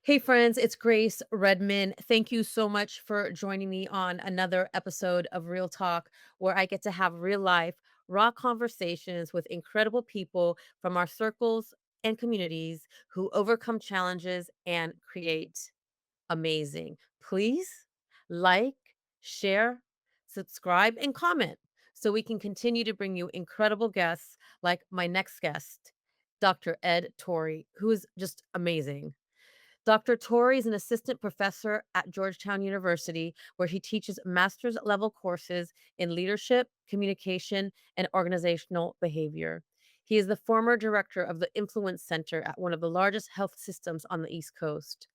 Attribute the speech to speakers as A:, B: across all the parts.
A: Hey, friends, it's Grace Redman. Thank you so much for joining me on another episode of Real Talk, where I get to have real life, raw conversations with incredible people from our circles and communities who overcome challenges and create amazing. Please like, share, subscribe, and comment so we can continue to bring you incredible guests like my next guest, Dr. Ed Tori, who is just amazing. Dr. Tori is an assistant professor at Georgetown University, where he teaches master's level courses in leadership, communication, and organizational behavior. He is the former director of the Influence Center at one of the largest health systems on the East Coast.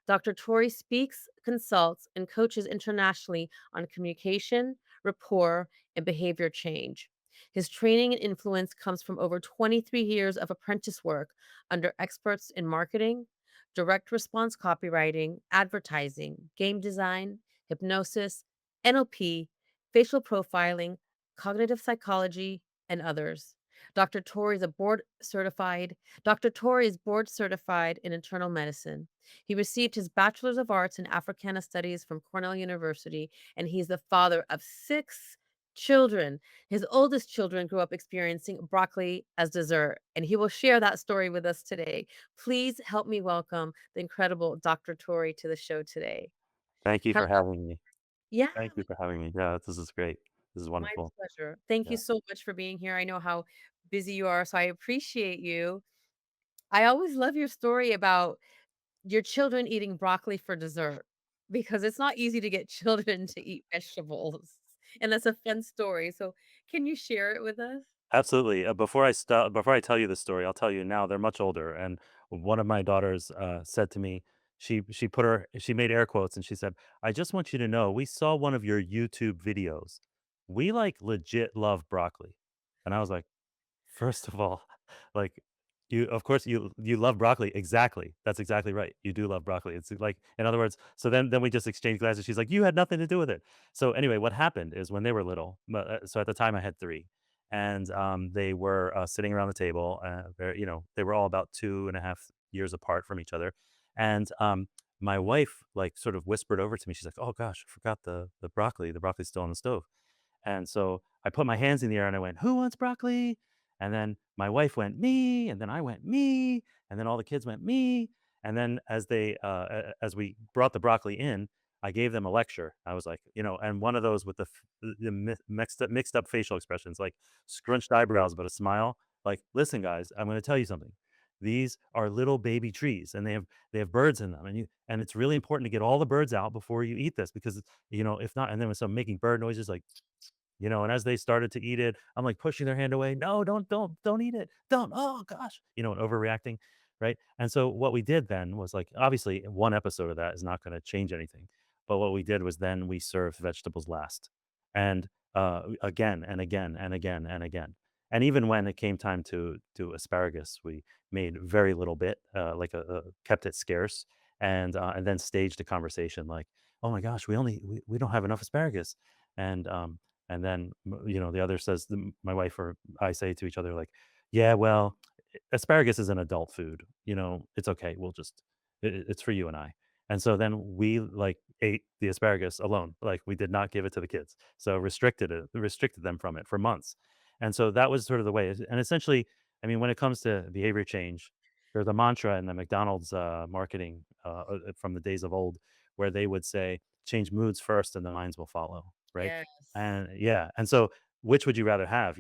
A: Dr. Tori speaks, consults, and coaches internationally on communication, rapport, and behavior change. His training and influence comes from over 23 years of apprentice work under experts in marketing, direct response copywriting, advertising, game design, hypnosis, NLP, facial profiling, cognitive psychology, and others. Dr. Tori is a board certified Dr. Tori is board certified in internal medicine. He received his Bachelor's of Arts in Africana Studies from Cornell University, and he's the father of 6 children. His oldest children grew up experiencing broccoli as dessert, and he will share that story with us today. Please help me welcome the incredible Dr. Tori to the show today.
B: Thank you
A: How
B: for having me.
A: Yeah,
B: Thank you for having me. Yeah, this is great. This is
A: my
B: wonderful.
A: pleasure. Thank you
B: Yeah.
A: so much for being here. I know how busy you are, so I appreciate you. I always love your story about your children eating broccoli for dessert because it's not easy to get children to eat vegetables, and that's a fun story, so can you share it with us?
B: Absolutely. Before I tell you the story, I'll tell you now they're much older. And one of my daughters said to me, she made air quotes and she said, "I just want you to know, we saw one of your YouTube videos. We like legit love broccoli." And I was like, first of all, like, you of course, you love broccoli, exactly, that's exactly right, you do love broccoli, it's like in other words so then we just exchanged glances, she's like, "You had nothing to do with it." So, anyway, what happened is when they were little, so at the time I had 3, and, they were, sitting around the table, they were all about 2.5 years apart from each other, and, my wife, like, sort of whispered over to me, she's like, "Oh gosh, I forgot the broccoli's still on the stove." And so I put my hands in the air and I went, "Who wants broccoli?" And then my wife went, "Me." And then I went, "Me." And then all the kids went, "Me." And then as we brought the broccoli in, I gave them a lecture. I was like, and one of those with mixed up facial expressions, like scrunched eyebrows, but a smile. Like, listen, guys, I'm going to tell you something. These are little baby trees, and they have birds in them, and it's really important to get all the birds out before you eat this because if not, and then with some making bird noises like and as they started to eat it, I'm, like, pushing their hand away, "No, don't eat it. Don't. Oh gosh," and overreacting, right? And so what we did then was, like, obviously, one episode of that is not gonna change anything, but what we did was then we served vegetables last, and, again and again and again and again. And even when it came time to do asparagus, we made very little bit, kept it scarce, and then staged a conversation like, "Oh my gosh, we don't have enough asparagus." And, and then, the other says, my wife or I say to each other, like, "Yeah, well, asparagus is an adult food. It's okay. It's for you and I." And so then we like ate the asparagus alone. Like, we did not give it to the kids. So restricted them from it for months. And so that was sort of the way. And essentially, I mean, when it comes to behavior change, there's a mantra in the McDonald's marketing from the days of old where they would say, "Change moods first and the minds will follow." Right.
A: Yes.
B: And yeah, and so which would you rather have,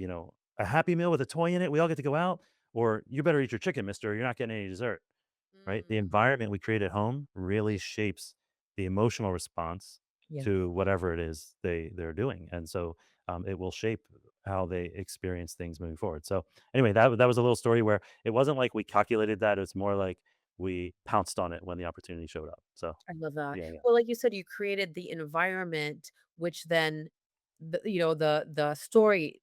B: a Happy Meal with a toy in it, we all get to go out, or you better eat your chicken, mister, you're not getting any dessert, right? The
A: Mm,
B: environment we create at home really shapes the emotional response
A: yes.
B: to whatever it is they're doing, and so, it will shape how they experience things moving forward. So, anyway, that was a little story where it wasn't like we calculated that, it's more like we pounced on it when the opportunity showed up. So,
A: I love that.
B: yeah, yeah.
A: Well, like you said, you created the environment, which then the story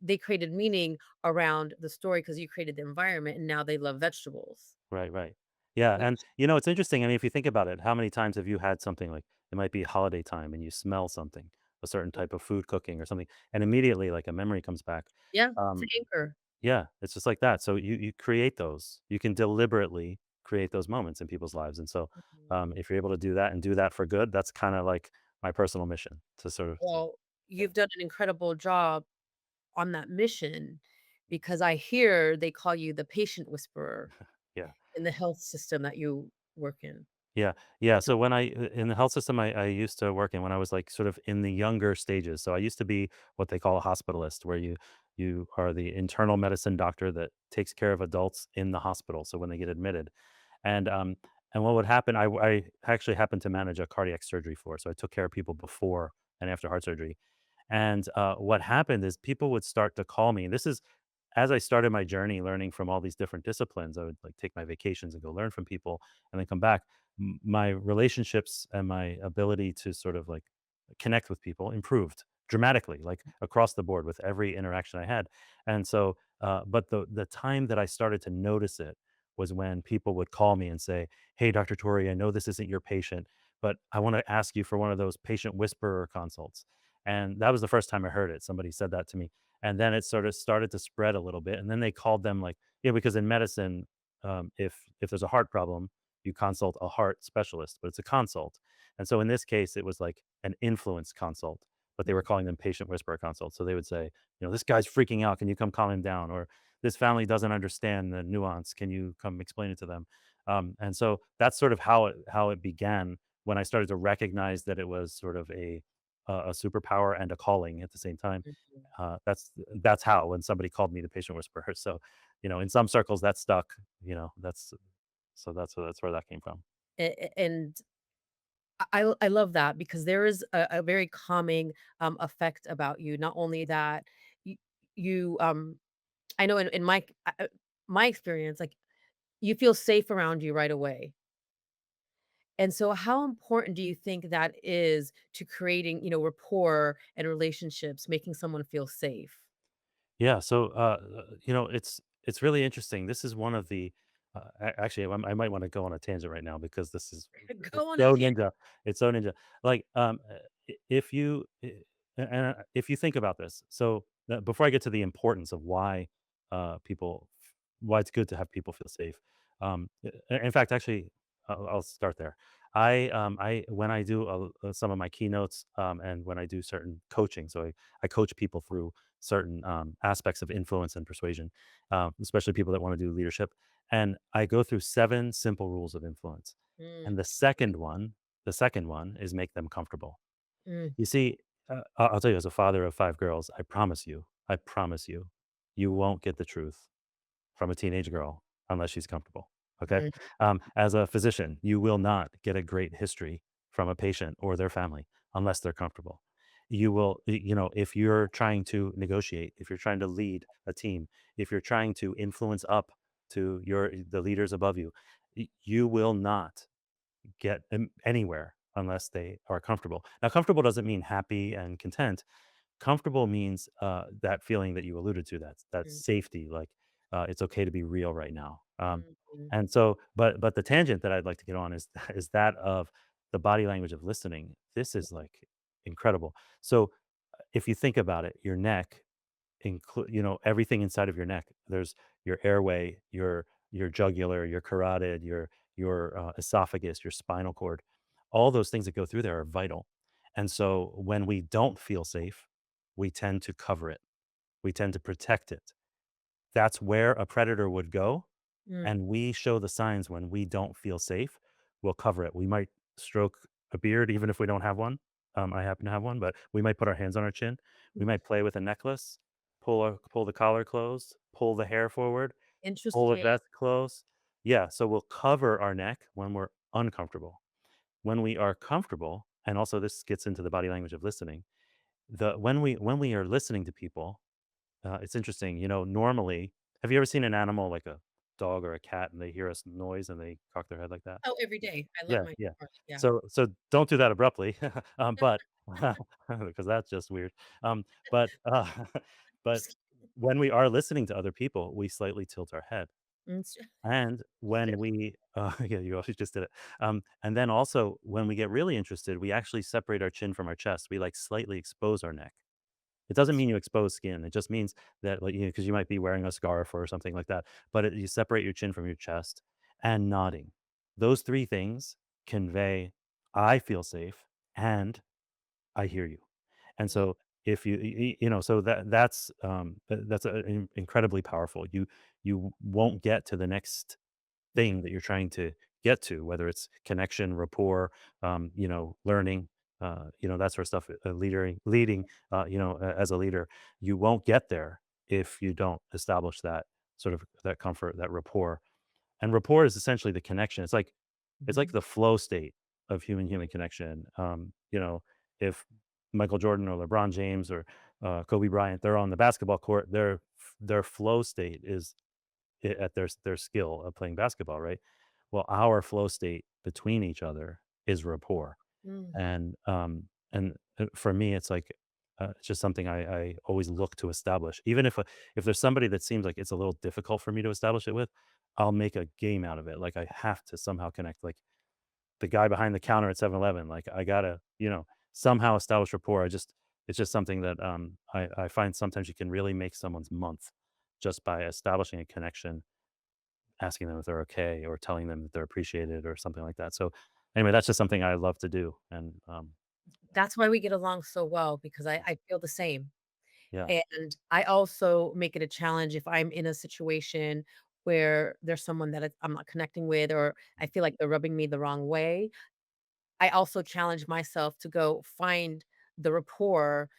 A: they created meaning around the story because you created the environment, and now they love vegetables,
B: Right, right. Yeah, and,
A: which
B: it's interesting, I mean, if you think about it, how many times have you had something like it might be holiday time and you smell something, a certain type of food cooking or something, and immediately, like, a memory comes back.
A: yeah, it's an
B: Um,
A: anchor.
B: yeah, it's just like that. So you create those. You can deliberately create those moments in people's lives. And so,
A: Mhm.
B: if you're able to do that and do that for good, that's kind of like my personal mission to sort of,
A: Well,
B: yeah,
A: you've done an incredible job on that mission because I hear they call you the patient whisperer
B: yeah.
A: in the health system that you work in.
B: Yeah, yeah, so when in the health system I used to work in when I was, like, sort of in the younger stages, so I used to be what they call a hospitalist, where you are the internal medicine doctor that takes care of adults in the hospital, so when they get admitted, and, um, and what would happen, I actually happened to manage a cardiac surgery floor, so I took care of people before and after heart surgery, and, what happened is people would start to call me, and this is as I started my journey learning from all these different disciplines, I would like take my vacations and go learn from people and then come back. My relationships and my ability to sort of like connect with people improved dramatically, like across the board with every interaction I had. And so, but the time that I started to notice it was when people would call me and say, "Hey, Dr. Tori, I know this isn't your patient, but I want to ask you for one of those patient whisperer consults." And that was the first time I heard it. Somebody said that to me, and then it sort of started to spread a little bit, and then they called them like, yeah, because in medicine, if there's a heart problem, you consult a heart specialist, but it's a consult. And so in this case, it was like an influence consult, but they were
A: Mm,
B: calling them patient whisperer consults. So they would say, this guy's freaking out. Can you come calm him down? Or this family doesn't understand the nuance. Can you come explain it to them? And so that's sort of how it began when I started to recognize that it was sort of a superpower and a calling at the same time.
A: mhm.
B: That's how when somebody called me the patient whisperer. So, in some circles that stuck. That's so that's where that came from.
A: And I love that because there is a very calming, effect about you. Not only that, you you, I know in my experience, like, you feel safe around you right away. And so how important do you think that is to creating, rapport and relationships, making someone feel safe?
B: Yeah, so it's really interesting. This is one of the actually I might want to go on a tangent right now because this is it's
A: Go on a
B: so
A: tangent.
B: ninja. It's so ninja. Like if you if you think about this. So before I get to the importance of why why it's good to have people feel safe. In fact, actually, I'll start there. I when I do some of my keynotes and when I do certain coaching, so I coach people through certain aspects of influence and persuasion, especially people that want to do leadership. And I go through 7 simple rules of influence.
A: Mm,
B: And the second one is make them comfortable.
A: mm,
B: You see, I'll tell you, as a father of 5 girls, I promise you, you won't get the truth from a teenage girl unless she's comfortable. Okay.
A: mm,
B: As a physician, you will not get a great history from a patient or their family unless they're comfortable. You will, if you're trying to negotiate, if you're trying to lead a team, if you're trying to influence up to the leaders above you, you will not get anywhere unless they are comfortable. Now, comfortable doesn't mean happy and content. Comfortable means, that feeling that you alluded to, that
A: mm,
B: safety, like, it's okay to be real right now.
A: mm, mm,
B: And so but the tangent that I'd like to get on is is that of the body language of listening. This is, like, incredible. So, if you think about it, your neck include everything inside of your neck. There's your airway, your jugular, your carotid, your esophagus, your spinal cord. All those things that go through there are vital. And so when we don't feel safe, we tend to cover it. We tend to protect it. That's where a predator would go,
A: mm.
B: and we show the signs when we don't feel safe, we'll cover it. We might stroke a beard even if we don't have one. I happen to have one, but we might put our hands on our chin. We might play with a necklace, pull the collar closed, pull the hair forward, pull the
A: Interesting.
B: vest close. Yeah, so we'll cover our neck when we're uncomfortable. When we are comfortable, and also this gets into the body language of listening, the when we are listening to people, it's interesting, normally have you ever seen an animal like a dog or a cat and they hear a noise and they cock their head like that?
A: Oh, every day. I let
B: Yeah,
A: my
B: yeah.
A: yeah.
B: So don't do that abruptly, but because that's just weird. But, but
A: Just
B: when we are listening to other people, we slightly tilt our head.
A: mm,
B: And when we yeah, you also just did it. And then also when we get really interested, we actually separate our chin from our chest. We, like, slightly expose our neck. It doesn't mean you expose skin. It just means that, like, because you might be wearing a scarf or something like that, but you separate your chin from your chest. and nodding. Those 3 things convey, "I feel safe," and "I hear you." And
A: Yeah.
B: so if you know, so that's incredibly powerful. You won't get to the next thing that you're trying to get to, whether it's connection, rapport, learning, that sort of stuff, leading, as a leader, you won't get there if you don't establish that sort of that comfort, that rapport. And rapport is essentially the connection. It's like
A: Mhm.
B: the flow state of human connection. If Michael Jordan or LeBron James or Kobe Bryant, they're on the basketball court, their flow state is at their skill of playing basketball, right? Well, our flow state between each other is rapport,
A: Mm.
B: and for me, it's just something I always look to establish. Even if there's somebody that seems like it's a little difficult for me to establish it with, I'll make a game out of it. Like I have to somehow connect. Like the guy behind the counter at 7-Eleven, like I gotta somehow establish rapport. It's just something that I find sometimes you can really make someone's month just by establishing a connection, asking them if they're okay or telling them that they're appreciated or something like that. So anyway, that's just something I love to do. And
A: That's why we get along so well because
B: yeah,
A: I feel the same.
B: yeah,
A: And I also make it a challenge if I'm in a situation where there's someone that I'm not connecting with or I feel like they're rubbing me the wrong way. I also challenge myself to go find the rapport,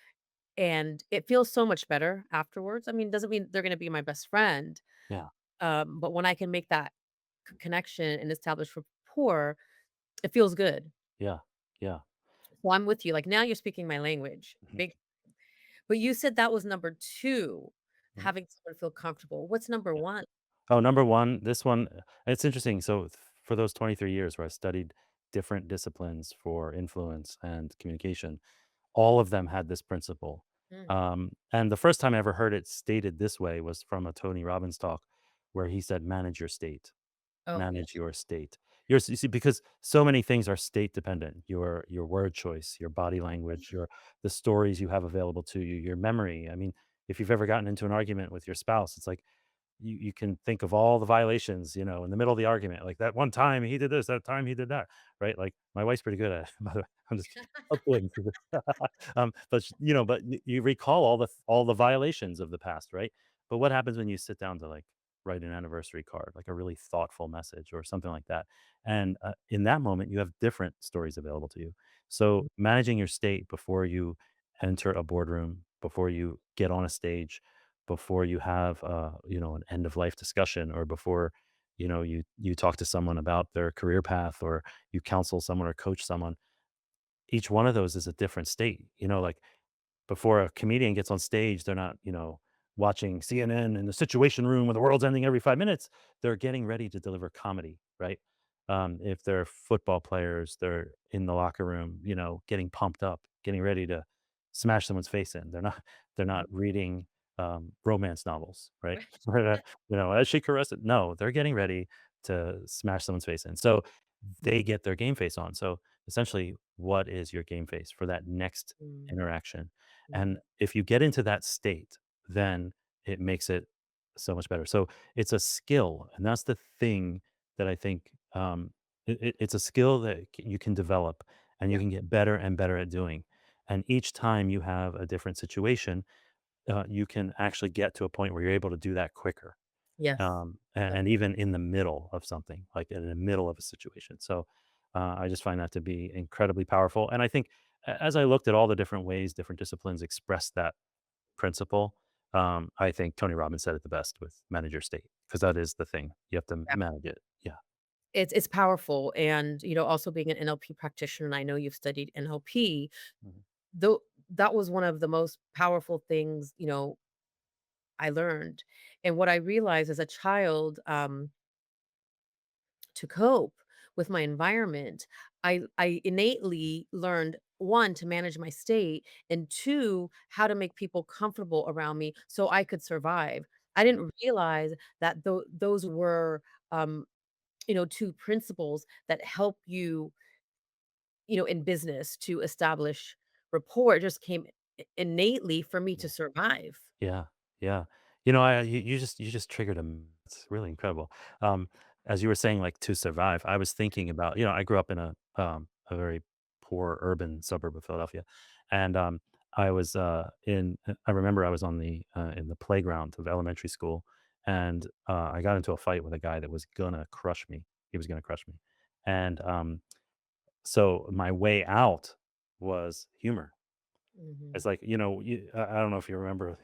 A: and it feels so much better afterwards. I mean, doesn't mean they're gonna be my best friend,
B: yeah,
A: but when I can make that connection and establish rapport, it feels good.
B: yeah, yeah.
A: So I'm with you. Like now you're speaking my language.
B: Mhm.
A: Big, but you said that was number 2,
B: Mhm.
A: having someone feel comfortable. What's number
B: Yeah.
A: 1?
B: Oh, number one, this one, it's interesting. So for those 23 years where I studied different disciplines for influence and communication, all of them had this principle.
A: Mm.
B: And the first time I ever heard it stated this way was from a Tony Robbins talk where he said, manage your state.
A: Oh, yeah.
B: Manage your state. You see, because so many things are state dependent. Your word choice, your body language, the stories you have available to you, your memory. I mean, if you've ever gotten into an argument with your spouse, it's like you can think of all the violations, in the middle of the argument. Like that one time he did this, that time he did that, right? Like my wife's pretty good at it, by the way. I'm just kidding. I'm kidding. But you recall all the violations of the past, right? But what happens when you sit down to like write an anniversary card, like a really thoughtful message or something like that? And in that moment, you have different stories available to you. So managing your state before you enter a boardroom, before you get on a stage, before you have an end of life discussion, or before you talk to someone about their career path, or you counsel someone or coach someone, each one of those is a different state. Like before a comedian gets on stage, they're not, watching CNN in the Situation Room where the world's ending every 5 minutes. They're getting ready to deliver comedy, right? If they're football players, they're in the locker room, getting pumped up, getting ready to smash someone's face in. They're not reading romance novels, right?
A: Right.
B: As she caressed it. No, they're getting ready to smash someone's face in. So they get their game face on. So essentially, what is your game face for that next
A: Mm,
B: interaction? And
A: mm,
B: if you get into that state, then it makes it so much better. So it's a skill, and that's the thing that I think it's a skill that you can develop, and you
A: yeah.
B: can get better and better at doing. And each time you have a different situation, you can actually get to a point where you're able to do that quicker,
A: Yes.
B: and,
A: Yep.
B: and even in the middle of something, like in the middle of a situation. So I just find that to be incredibly powerful. And I think as I looked at all the different ways different disciplines express that principle, I think Tony Robbins said it the best with manage your state, because that is the thing. You have to
A: Yeah.
B: manage it. Yeah.
A: It's powerful, and, also being an NLP practitioner, and I know you've studied NLP,
B: Mhm.
A: though that was one of the most powerful things, I learned. And what I realized as a child, to cope with my environment, I innately learned 1 to manage my state and 2 how to make people comfortable around me so I could survive. I didn't realize that those were, um, 2 principles that help you, in business to establish rapport. It just came innately for me to
B: Yeah.
A: survive.
B: Yeah. Yeah. You just triggered a. It's really incredible. Um, as you were saying, like, to survive, I was thinking about, I grew up in a very poor urban suburb of Philadelphia, and, I remember I was in the playground of elementary school, and, I got into a fight with a guy that was gonna crush me. He was gonna crush me, and, so my way out was humor. It's
A: Mhm.
B: like, I don't know if you remember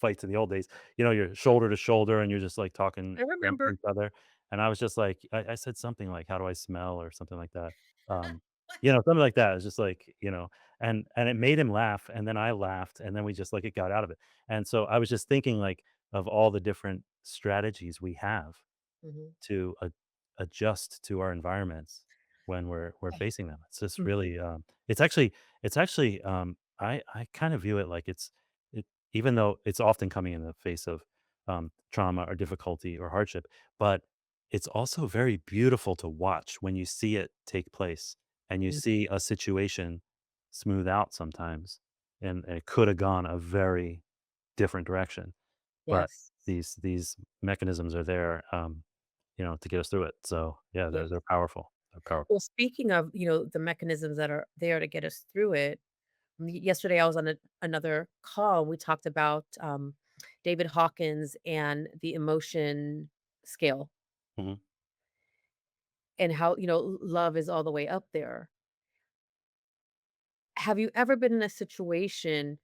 B: fights in the old days, you're shoulder to shoulder and you're just like talking
A: I
B: crap to
A: remember.
B: each other. And I was just like, I said something like, "How do I smell?" or something like that. Um, something like that. It's just like, and it made him laugh. And then I laughed. And then we just like it got out of it. And so I was just thinking like of all the different strategies we have
A: Mhm.
B: to adjust to our environments when we're facing them. It's just
A: Mhm.
B: really, I kind of view it like it, even though it's often coming in the face of trauma or difficulty or hardship, but it's also very beautiful to watch when you see it take place and you
A: Mhm.
B: see a situation smooth out sometimes, and it could have gone a very different direction, but
A: Yes.
B: these mechanisms are there, to get us through it. So, yeah,
A: Yeah.
B: they're powerful. They're
A: Well,
B: powerful.
A: speaking of, the mechanisms that are there to get us through it, yesterday I was on another call. We talked about David Hawkins and the emotion scale
B: Mhm.
A: and how, love is all the way up there. Have you ever been in a situation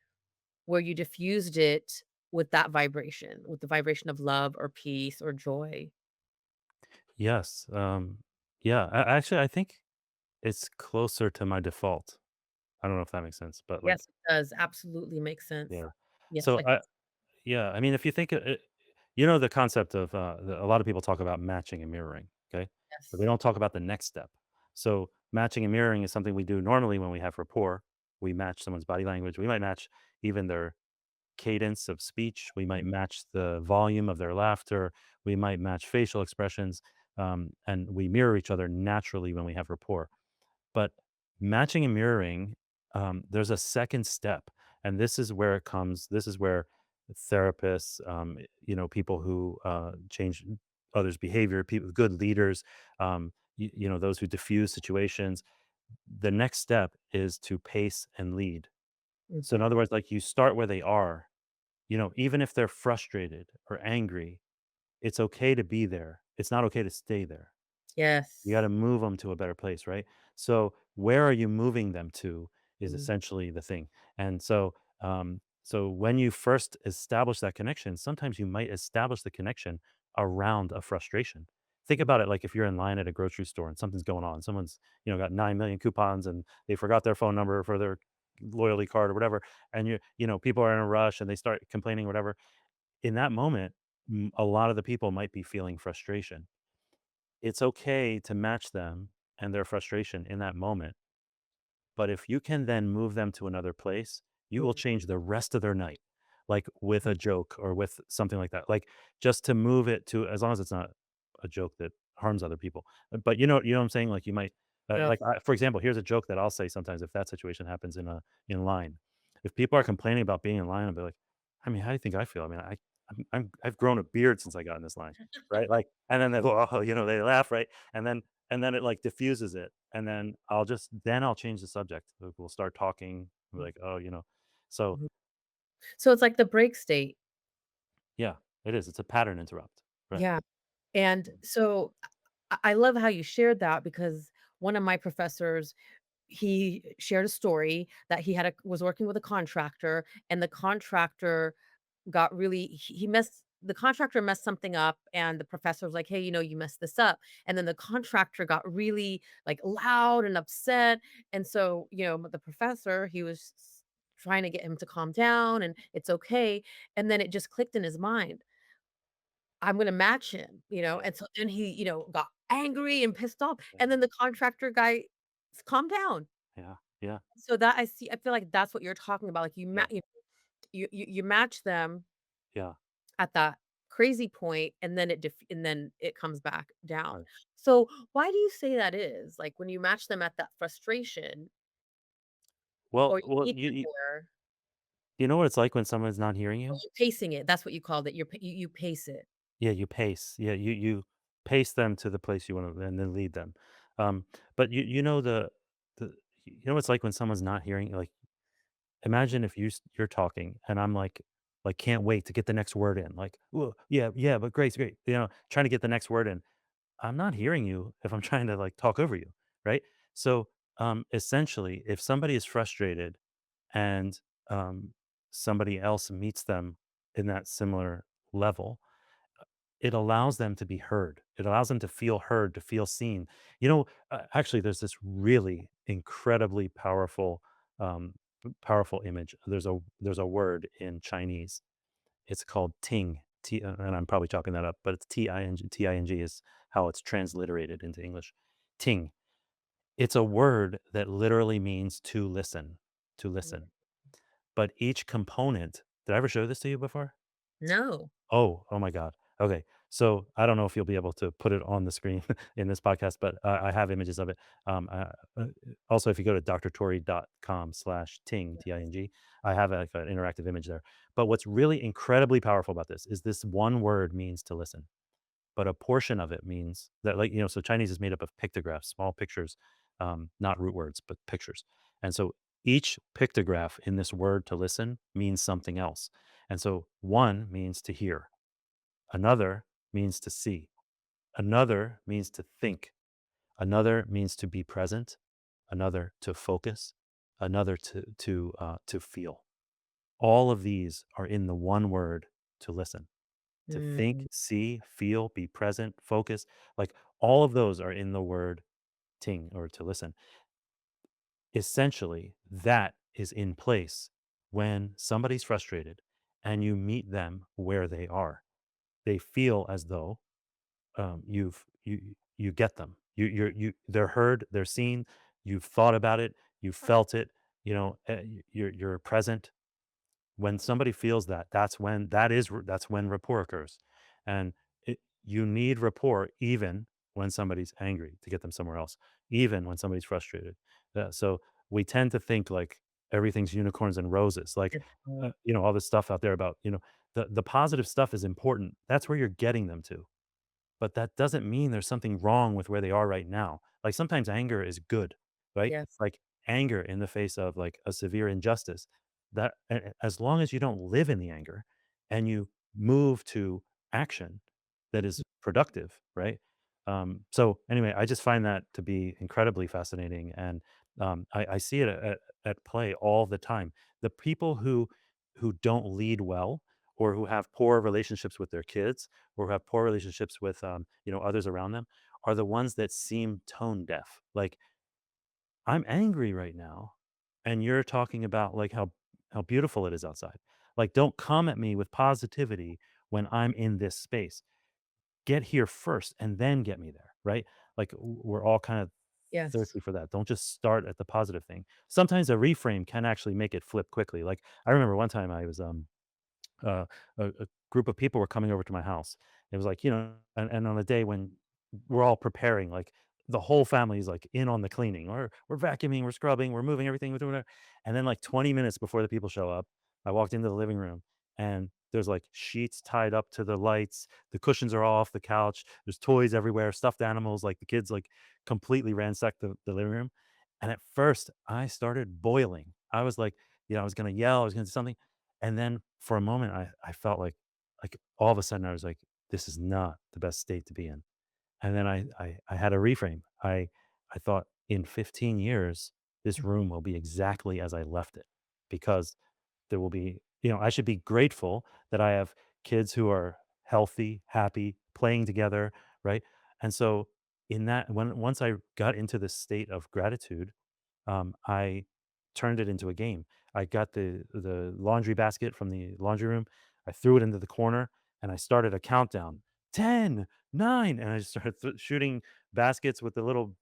A: where you diffused it with that vibration, with the vibration of love or peace or joy?
B: Yes, yeah, actually, I think it's closer to my default. I don't know if that makes sense, but, like,
A: Yes, it does absolutely make sense.
B: yeah.
A: Yes,
B: So,
A: like
B: yeah, I mean, if you think, the concept of, a lot of people talk about matching and mirroring, okay? But they
A: yes.
B: don't talk about the next step. So, matching and mirroring is something we do normally when we have rapport. We match someone's body language. We might match even their cadence of speech. We might
A: Mhm,
B: match the volume of their laughter. We might match facial expressions, and we mirror each other naturally when we have rapport. But matching and mirroring, there's a second step, and this is where it comes. This is where therapists, people who change others' behavior, people, good leaders, those who diffuse situations. The next step is to pace and lead. So, in
A: mhm.
B: other words, like you start where they are, even if they're frustrated or angry, it's okay to be there. It's not okay to stay there. You gotta
A: Yes.
B: move them to a better place, right? So, where are you moving them to is
A: Mhm,
B: essentially the thing. And so when you first establish that connection, sometimes you might establish the connection around a frustration. Think
A: mhm.
B: about it like if you're in line at a grocery store and something's going on. Someone's, got 9 million coupons and they forgot their phone number for their loyalty card or whatever, and people are in a rush and they start complaining, whatever. In that moment, a lot of the people might be feeling frustration. It's okay to match them and their frustration in that moment, but if you can then move them to another place, you will
A: Mhm,
B: change the rest of their night, like with
A: mhm.
B: a joke or with something like that. Like just to move it to, as long as it's not a joke that harms other people. But you know what I'm saying? Like you might,
A: Yes.
B: for example, here's a joke that I'll say sometimes if that situation happens in line. If people are complaining about being in line, I'll be like, I mean, how do you think I feel? I mean, I've grown a beard since I got in this line, right? Like, and then they go, oh, they laugh, right? And then it, like, diffuses it, and then I'll change the subject. Like, we'll start talking, we're
A: Mhm,
B: like, "Oh," so,
A: mhm. So it's like the break state.
B: yeah, it is, it's a pattern interrupt, right.
A: Yeah, and so I love how you shared that because one of my professors, he shared a story that he was working with a contractor, and the contractor got really he messed the contractor messed something up, and the professor was like, "Hey, you messed this up." And then the contractor got really, like, loud and upset, and so, the professor, he was trying to get him to calm down, and it's okay, and then it just clicked in his mind. I'm gonna match him,
B: Yeah,
A: and so then he, got angry and pissed off,
B: yeah,
A: and then the contractor guy calmed down.
B: yeah, yeah,
A: So I feel like that's what you're talking about, like,
B: yeah,
A: you match them
B: yeah,
A: at that crazy point, and then and then it comes back down.
B: right.
A: So, why do you say that is? Like, when you match them at that frustration
B: Well
A: or you
B: well,
A: meet them there,
B: you know what it's like when someone's not hearing
A: or
B: you?
A: you're pacing it, that's what you called it, you pace it.
B: Yeah, you pace. Yeah, you pace them to the place you want to, and then lead them. Um, but you know the you know what it's like when someone's not hearing. Like, imagine if you're talking and I'm like can't wait to get the next word in. Like, "Whoa, yeah, yeah, but great, great." Trying to get the next word in. I'm not hearing you if I'm trying to like talk over you, right? So, essentially, if somebody is frustrated and um, somebody else meets them in that similar level, it allows them to be heard. It allows them to feel heard, to feel seen. Actually, there's this really incredibly powerful image. There's a word in Chinese. It's called ting. And I'm probably chalking that up, but it's ting. Ting is how it's transliterated into English. Ting. It's a word that literally means to listen. To
A: Mm.
B: listen. But each component. Did I ever show this to you before?
A: No.
B: Oh my god. Okay. So, I don't know if you'll be able to put it on the screen in this podcast, but I have images of it. Also, if you go to drtori.com/ting, Ting, I have, like, an interactive image there. But what's really incredibly powerful about this is this one word means to listen, but a portion of it means that, like, so Chinese is made up of pictographs, small pictures, not root words, but pictures. And so each pictograph in this word to listen means something else. And so one means to hear, another means to see, another means to think, another means to be present, another to focus, another to feel. All of these are in the one word to listen. To think,
A: Mm,
B: see, feel, be present, focus, like, all of those are in the word ting, or to listen. Essentially, that is in place when somebody's frustrated and you meet them where they are. They feel as though, you get them. They're heard, they're seen, you've thought about it, you felt it, you're present. When somebody feels that, that's when rapport occurs, and you need rapport even when somebody's angry to get them somewhere else, even when somebody's frustrated. So we tend to think like everything's unicorns and roses, like,
A: mhm.
B: all this stuff out there about, the positive stuff is important. That's where you're getting them to. But that doesn't mean there's something wrong with where they are right now. Like, sometimes anger is good, right?
A: Yes.
B: Like, anger in the face of, like, a severe injustice, as long as you don't live in the anger and you move to action that is productive, right? So anyway, I just find that to be incredibly fascinating, and I see it at play all the time. The people who don't lead well, or who have poor relationships with their kids, or who have poor relationships with, others around them, are the ones that seem tone deaf. Like, I'm angry right now, and you're talking about, like, how beautiful it is outside. Like, don't come at me with positivity when I'm in this space. Get here first and then get me there, right? Like, we're all kind of
A: Yes.
B: thirsty for that. Don't just start at the positive thing. Sometimes a reframe can actually make it flip quickly. Like, I remember one time I was, uh, a group of people were coming over to my house. It was like, and on a day when we're all preparing, like, the whole family is like in on the cleaning, or we're vacuuming, we're scrubbing, we're moving everything, we're doing it. And then, like, 20 minutes before the people show up, I walked into the living room, and there's like sheets tied up to the lights. The cushions are all off the couch. There's toys everywhere, stuffed animals. Like, the kids, like, completely ransacked the living room. And at first I started boiling. I was like, I was going to yell, I was going to do something. And then for a moment, I felt like all of a sudden I was like, "This is not the best state to be in." And then I had a reframe. I thought, in 15 years, this room will be exactly as I left it, because there will be, I should be grateful that I have kids who are healthy, happy, playing together, right? And so, in that, once I got into this state of gratitude, I turned it into a game. I got the laundry basket from the laundry room. I threw it into the corner, and I started a countdown. 10, 9, and I just started shooting baskets with the little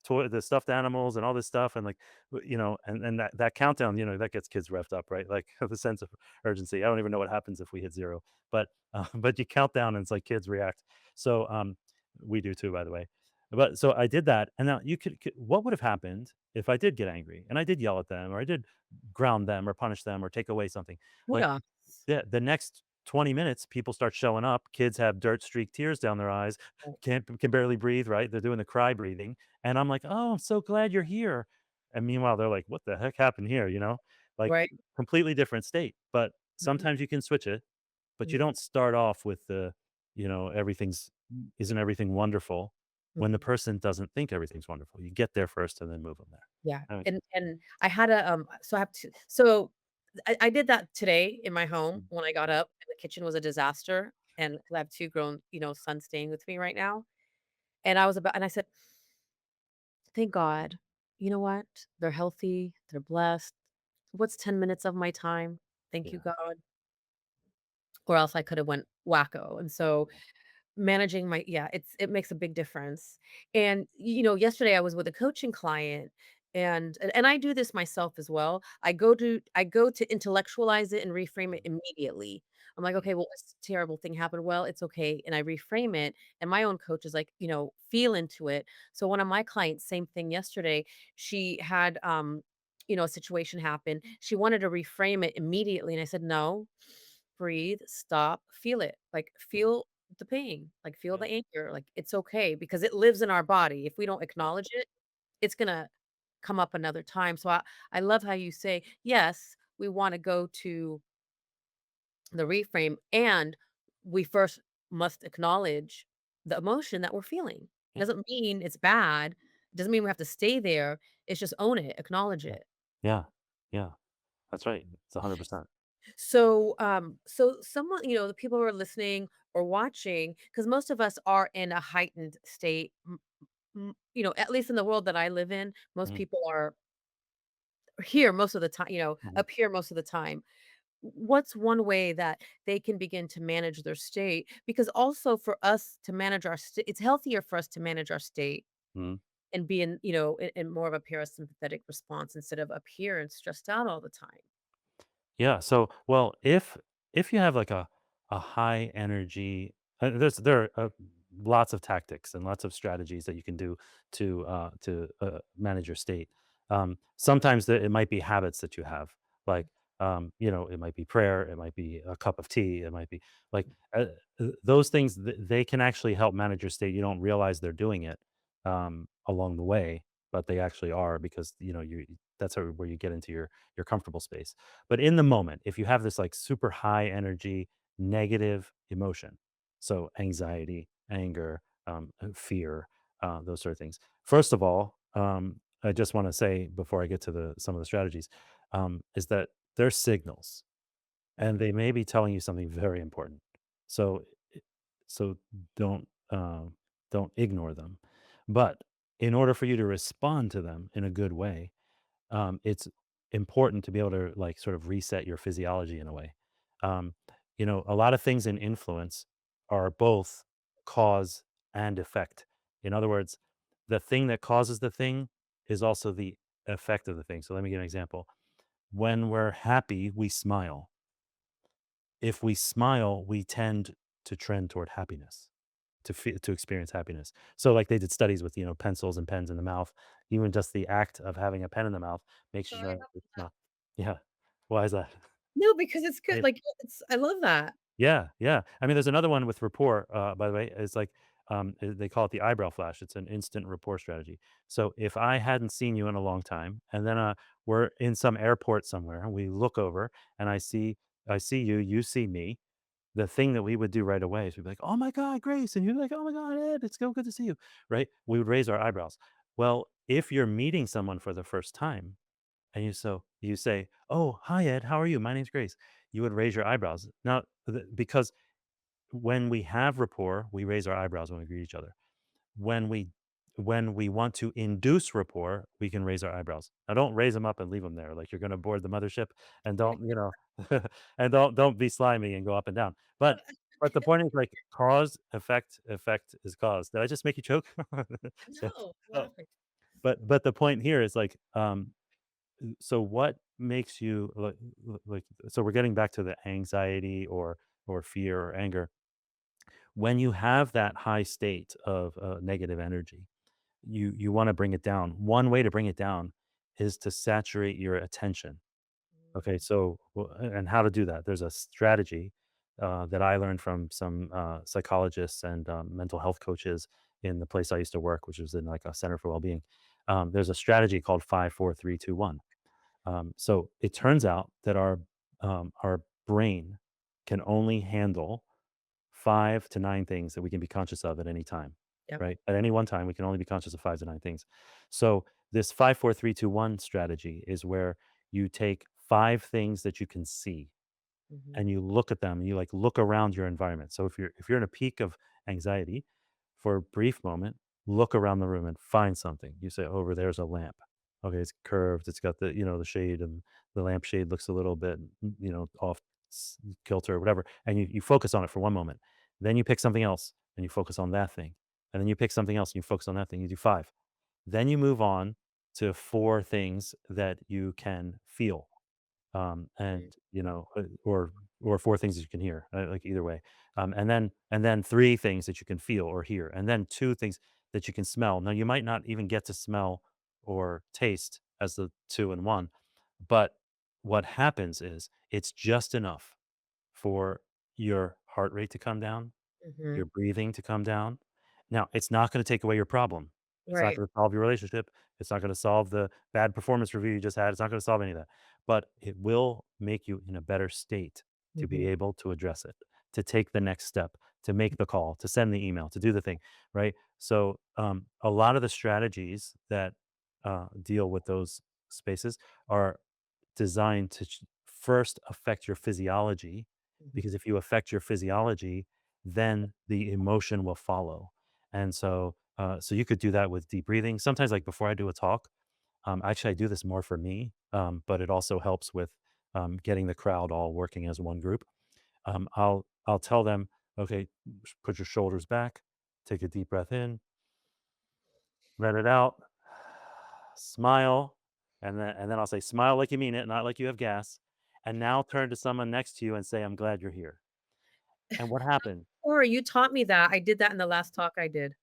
B: the stuffed animals and all this stuff, and, like, and that countdown, that gets kids revved up, right? Like, the sense of urgency. I don't even know what happens if we hit 0, but but you count down and it's like kids react. So, we do too, by the way. But so I did that, and now what would have happened if I did get angry and I did yell at them, or I did ground them or punish them or take away something? Like,
A: Yeah.
B: the next 20 minutes, people start showing up. Kids have dirt streaked tears down their eyes,
A: Right.
B: can barely breathe, right? They're doing the cry breathing. And I'm like, "Oh, I'm so glad you're here." And meanwhile, they're like, "What the heck happened here?" Like
A: Right.
B: completely different state. But
A: Mhm,
B: sometimes you can switch it, but you
A: mhm,
B: don't start off with everything's isn't everything wonderful when the
A: mhm.
B: person doesn't think everything's wonderful. You get there first and then move them there.
A: Yeah,
B: I mean,
A: and I had a, so I have to so I did that today in my home
B: mm,
A: when I got
B: mm,
A: up, and the kitchen was a disaster, and 'cause I have 2 grown, sons staying with me right now, and I said, "Thank God. You know what? They're healthy, they're blessed. What's 10 minutes of my time? Thank you,
B: yeah,
A: God." Or else I coulda went wacko, and so managing my yeah, it makes a big difference. And, yesterday I was with a coaching client, and I do this myself as well. I go to intellectualize it and reframe it
B: mm,
A: immediately. I'm like,
B: mm,
A: "Okay, well, this terrible thing happened. Well, it's okay." And I reframe it, and my own coach is like, "Feel into it." So one of my clients, same thing yesterday, she had, a situation happen. She wanted to reframe it immediately, and I said, "No. Breathe, stop, feel it. Like,
B: yeah,
A: feel the pain, like, feel the
B: yeah,
A: anger, like, it's okay because it lives in our body. If we don't
B: yeah,
A: acknowledge it, it's gonna come up another time. So I love how you say, yes, we wanna go to the reframe, and we first must acknowledge the emotion that we're feeling.
B: yeah,
A: Doesn't mean it's bad, doesn't mean we have to stay there, it's just own it, acknowledge
B: yeah,
A: it.
B: yeah, yeah. That's right. It's 100%.
A: So someone, the people who are listening or watching, because most of us are in a heightened state, at least in the world that I live in, most
B: Mhm,
A: people are here most of the time,
B: mhm,
A: up here most of the time. What's one way that they can begin to manage their state? Because also for us to manage our state, it's healthier for us to manage our state
B: mhm.
A: and be in more of a parasympathetic response instead of up here and stressed out all the time.
B: Yeah. So, well, if you have like a high energy, there are lots of tactics and lots of strategies that you can do to manage your state. Sometimes it might be habits that you have, like it might be prayer, it might be a cup of tea, it might be like those things. They can actually help manage your state. You don't realize they're doing it along the way, but they actually are because that's where you get into your comfortable space. But in the moment, if you have this like super high energy, negative emotion, so anxiety, anger, fear, those sort of things. First of all, I just want to say before I get to the some of the strategies, is that they're signals and they may be telling you something very important. So, i- so don't don't ignore them. But in order for you to respond to them in a good way, it's important to be able to like sort of reset your physiology in a way. Um, a lot of things in influence are both cause and effect. In other words, the thing that causes the thing is also the effect of the thing. So let me give an example. When we're happy, we smile. If we smile, we tend to trend toward happiness, to experience happiness. So, like they did studies with pencils and pens in the mouth. Even just the act of having a pen in the mouth makes you
A: Sorry about that.
B: smile. Yeah. Why is that?
A: No, because it's good, like, I love that.
B: Yeah, yeah. I mean, there's another one with rapport, by the way. It's like, they call it the eyebrow flash. It's an instant rapport strategy. So if I hadn't seen you in a long time, and then we're in some airport somewhere, and we look over, and I see you, you see me. The thing that we would do right away is we'd be like, "Oh my God, Grace," and you're like, "Oh my God, Ed, it's so good to see you," right? We would raise our eyebrows. Well, if you're meeting someone for the first time, and you say, "Oh, hi Ed, how are you? My name's Grace." You would raise your eyebrows. Now, because when we have rapport, we raise our eyebrows when we greet each other. When we when we want to induce rapport, we can raise our eyebrows. Now, don't raise them up and leave them there like you're going to board the mothership, and don't and don't be slimy and go up and down. But the point is like cause effect is cause. Did I just make you choke? Yeah.
A: No,
B: Oh,
A: laughing.
B: but the point here is like so what makes you like so we're getting back to the anxiety or fear or anger. When you have that high state of negative energy, you want to bring it down. One way to bring it down is to saturate your attention. Okay, so and how to do that? There's a strategy. that I learned from some psychologists and mental health coaches in the place I used to work, which was in like a center for well-being. There's a strategy called 5, 4, 3, 2, 1. So it turns out that our brain can only handle 5 to 9 things that we can be conscious of at any time,
A: Yep.
B: right? At any one time, we can only be conscious of 5 to 9 things. So this 5, 4, 3, 2, 1 strategy is where you take 5 things that you can see
A: Mhm.
B: and you look at them and you like look around your environment. So if you're in a peak of anxiety for a brief moment, look around the room and find something. You say, over there's a lamp. Okay, it's curved. It's got the shade, and the lampshade looks a little bit off kilter or whatever. And you focus on it for one moment. Then you pick something else and you focus on that thing. And then you pick something else and you focus on that thing. You do five. Then you move on to 4 things that you can feel,
A: Mm.
B: and or 4 things that you can hear, like either way, and then 3 things that you can feel or hear, and then 2 things that you can smell. Now you might not even get to smell or taste as the 2 and 1, but what happens is it's just enough for your heart rate to come down,
A: Mhm.
B: your breathing to come down. Now, it's not gonna take away your problem. It's not
A: Right.
B: gonna solve your relationship. It's not gonna solve the bad performance review you just had. It's not gonna solve any of that. But it will make you in a better state to be
A: Mhm.
B: able to address it, to take the next step, to make the call, to send the email, to do the thing, right? So, a lot of the strategies that deal with those spaces are designed to first affect your physiology,
A: Mhm.
B: because if you affect your physiology, then the emotion will follow. And so you could do that with deep breathing. Sometimes, like before I do a talk, actually I do this more for me, but it also helps with getting the crowd all working as one group. I'll tell them, okay, put your shoulders back, take a deep breath in, let it out, smile, and then I'll say, "Smile like you mean it, not like you have gas." And now turn to someone next to you and say, "I'm glad you're here." And what happened?
A: Or you taught me that. I did that in the last talk I did.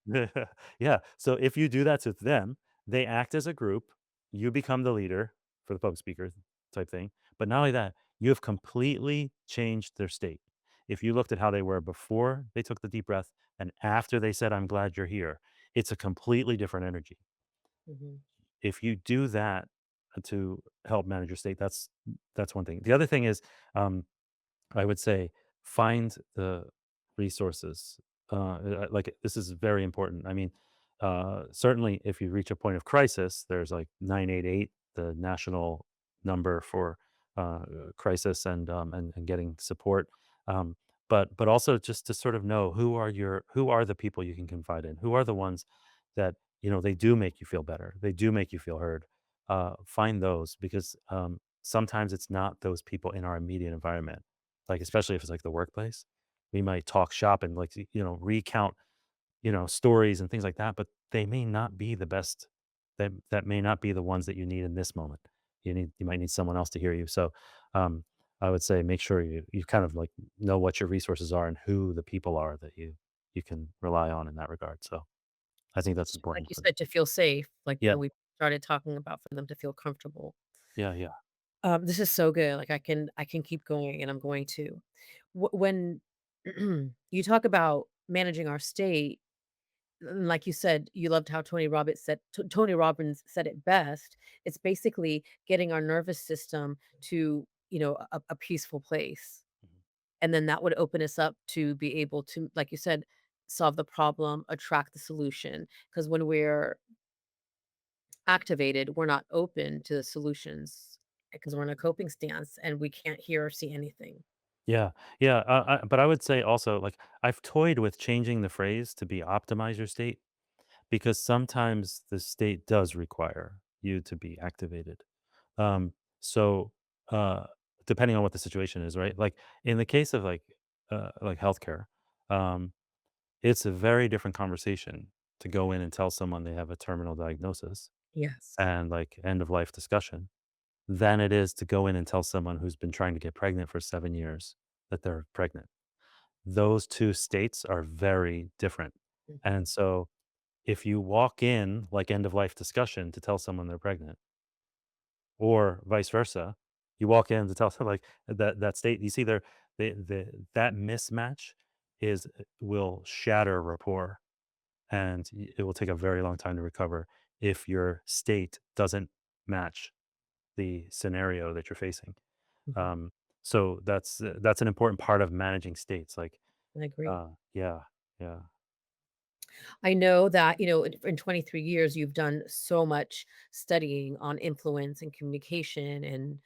B: Yeah. So if you do that to them, they act as a group. You become the leader for the public speaker type thing. But not only that, you have completely changed their state. If you looked at how they were before they took the deep breath and after they said, "I'm glad you're here," it's a completely different energy.
A: Mhm.
B: If you do that to help manage your state, that's one thing. The other thing is, um, I would say find the resources. Like this is very important. I mean, certainly if you reach a point of crisis, there's like 988, the national number for crisis and getting support. Um, but also just to sort of know who are the people you can confide in, who are the ones that they do make you feel better, they do make you feel heard. Find those, because sometimes it's not those people in our immediate environment, like, especially if it's like the workplace. We might talk shop and like, recount, stories and things like that, but they may not be the best. That may not be the ones that you need in this moment. You might need someone else to hear you. So, um, I would say make sure you kind of like know what your resources are and who the people are that you can rely on in that regard. So I think that's
A: Like
B: important
A: you
B: for.
A: said, to feel safe, like,
B: Yeah,
A: we started talking about for them to feel comfortable.
B: yeah, yeah.
A: This is so good, like, I can keep going, and I'm going to. When you talk about managing our state, like you said, you loved how Tony Robbins said it best. It's basically getting our nervous system to, a peaceful place,
B: Mhm.
A: and then that would open us up to be able to, like you said, solve the problem, attract the solution. Because when we're activated, we're not open to the solutions because we're in a coping stance and we can't hear or see anything.
B: Yeah, yeah. But I would say also, like, I've toyed with changing the phrase to be optimize your state, because sometimes the state does require you to be activated. Um, so, uh, depending on what the situation is, right? Like in the case of like healthcare, um, it's a very different conversation to go in and tell someone they have a terminal diagnosis
A: Yes.
B: and like end of life discussion than it is to go in and tell someone who's been trying to get pregnant for 7 years that they're pregnant. Those two states are very different.
A: Mhm.
B: And so if you walk in like end of life discussion to tell someone they're pregnant, or vice versa, you walk in to tell them like that state, you see that mismatch will shatter rapport, and it will take a very long time to recover if your state doesn't match the scenario that you're facing.
A: Mhm.
B: Um, so that's an important part of managing states. Like,
A: I agree.
B: yeah, yeah,
A: I know that, in 23 years, you've done so much studying on influence and communication, and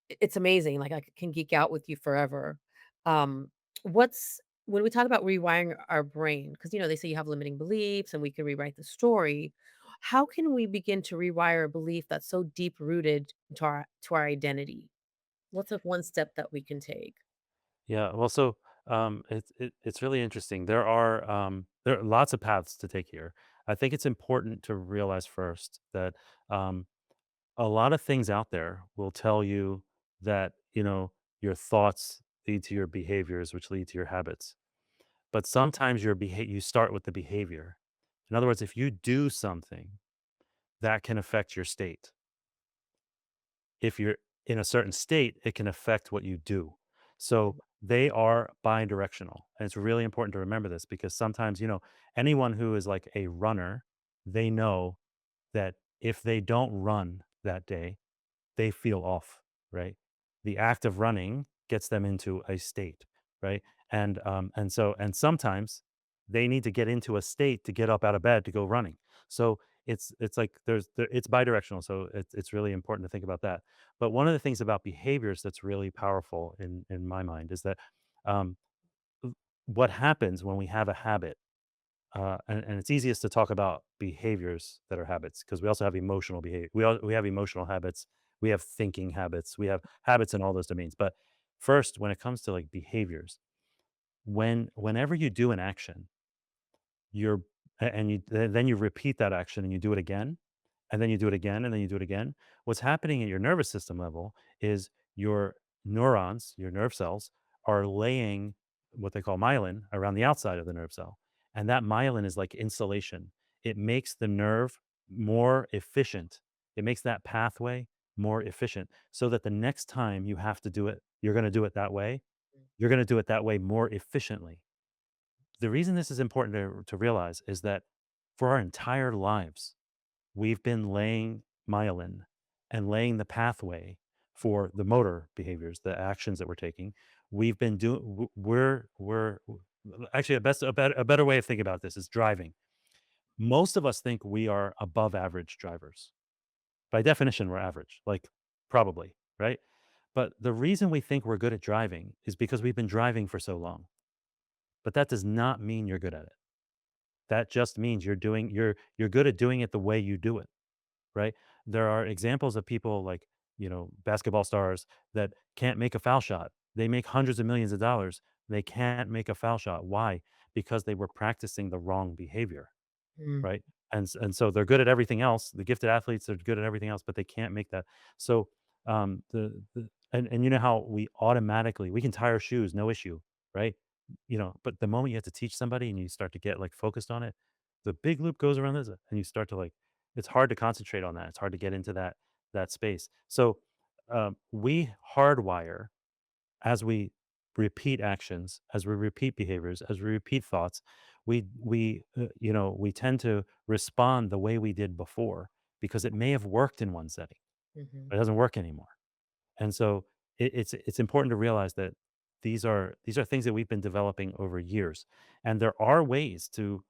A: it's amazing. Like, I can geek out with you forever. Um, what's when we talk about rewiring our brain, because, they say you have limiting beliefs and we can rewrite the story. How can we begin to rewire a belief that's so deep rooted to our identity? What's the one step that we can take?
B: yeah. Well, so it's really interesting. There are lots of paths to take here. I think it's important to realize first that um, a lot of things out there will tell you that your thoughts lead to your behaviors, which lead to your habits. But sometimes you start with the behavior. In other words, if you do something, that can affect your state. If you're in a certain state, it can affect what you do. So they are bi-directional. And it's really important to remember this because sometimes, anyone who is like a runner, they know that if they don't run that day, they feel off, right? The act of running gets them into a state, right? And sometimes they need to get into a state to get up out of bed to go running. So it's like it's bidirectional. So it's really important to think about that. But one of the things about behaviors that's really powerful in my mind is that um, w- what happens when we have a habit, and it's easiest to talk about behaviors that are habits because we also have emotional behavior. We have emotional habits. We have thinking habits. We have habits in all those domains. But first, when it comes to like behaviors, whenever you do an action, you're and then you repeat that action and you do it again, and then you do it again, and then you do it again. What's happening at your nervous system level is your neurons, your nerve cells, are laying what they call myelin around the outside of the nerve cell. And that myelin is like insulation. It makes the nerve more efficient. It makes that pathway more efficient so that the next time you have to do it, you're going to do it that way. You're going to do it that way more efficiently. The reason this is important to realize is that for our entire lives, we've been laying myelin and laying the pathway for the motor behaviors, the actions that we're taking. We've been doing, we're actually a better way of thinking about this is driving. Most of us think we are above average drivers. By definition, we're average, like probably, right? But the reason we think we're good at driving is because we've been driving for so long. But that does not mean you're good at it. That just means you're good at doing it the way you do it, right? There are examples of people like, basketball stars that can't make a foul shot. They make hundreds of millions of dollars. They can't make a foul shot. Why? Because they were practicing the wrong behavior.
A: Mm,
B: Right? And so they're good at everything else. The gifted athletes are good at everything else, but they can't make that. So, the and you know how we can tie our shoes, no issue, right? But the moment you have to teach somebody and you start to get, like, focused on it, the big loop goes around this, and you start to, like it's hard to concentrate on that. It's hard to get into that space. So, we hardwire as we repeat actions, as we repeat behaviors, as we repeat thoughts, we tend to respond the way we did before because it may have worked in one setting,
A: mhm,
B: but it doesn't work anymore. And so it's important to realize that these are things that we've been developing over years, and there are ways to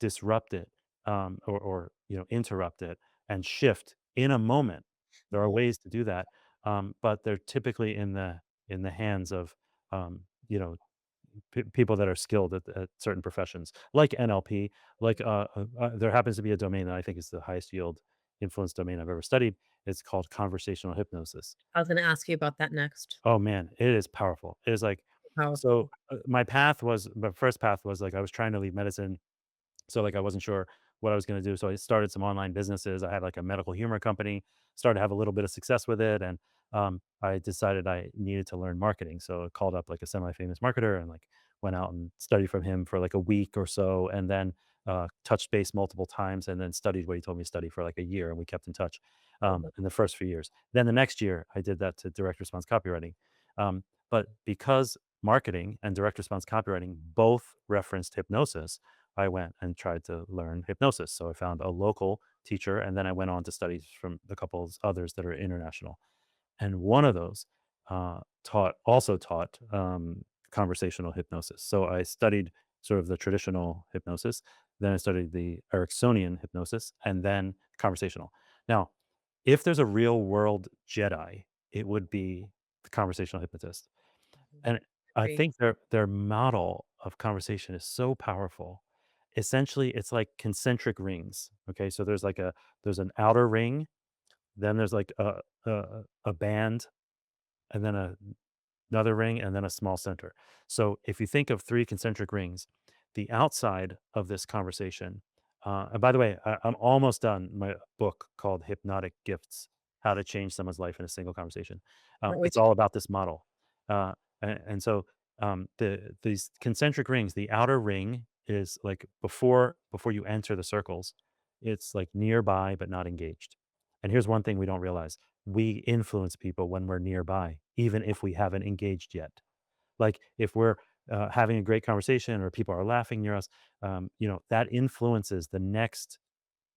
B: disrupt it, or interrupt it and shift in a moment. There are
A: mhm,
B: ways to do that, but they're typically in the hands of um, you know people that are skilled at certain professions, like NLP. Like there happens to be a domain that I think is the highest yield influence domain I've ever studied. It's called conversational hypnosis.
A: I was gonna ask you about that next.
B: Oh man, it is powerful. It is like so.
A: Powerful.
B: My first path was like I was trying to leave medicine, so, like, I wasn't sure what I was gonna do, so I started some online businesses. I had, like, a medical humor company, started to have a little bit of success with it, and, I decided I needed to learn marketing, so I called up, like, a semi-famous marketer and, like, went out and studied from him for, like, a week or so, and then, touched base multiple times, and then studied what he told me to study for, like, a year, and we kept in touch,
A: Mhm,
B: in the first few years. Then the next year, I did that to direct response copywriting, But because marketing and direct response copywriting both referenced hypnosis, I went and tried to learn hypnosis. So I found a local teacher, and then I went on to study from the couples others that are international. And one of those taught conversational hypnosis. So I studied sort of the traditional hypnosis, then I studied the Ericksonian hypnosis, and then conversational. Now, if there's a real world Jedi, it would be the conversational hypnotist.
A: Mhm.
B: And I
A: Agree.
B: think their model of conversation is so powerful. Essentially, it's like concentric rings. Okay, so there's an outer ring, then there's like a band, and then another ring, and then a small center. So if you think of three concentric rings, the outside of this conversation, and by the way, I'm almost done my book called Hypnotic Gifts: How to Change Someone's Life in a Single Conversation.
A: Can't wait
B: It's
A: to
B: all about this model. And so these concentric rings, the outer ring is like before you enter the circles, it's like nearby but not engaged. And here's one thing we don't realize: we influence people when we're nearby, even if we haven't engaged yet. Like if we're having a great conversation or people are laughing near us, that influences the next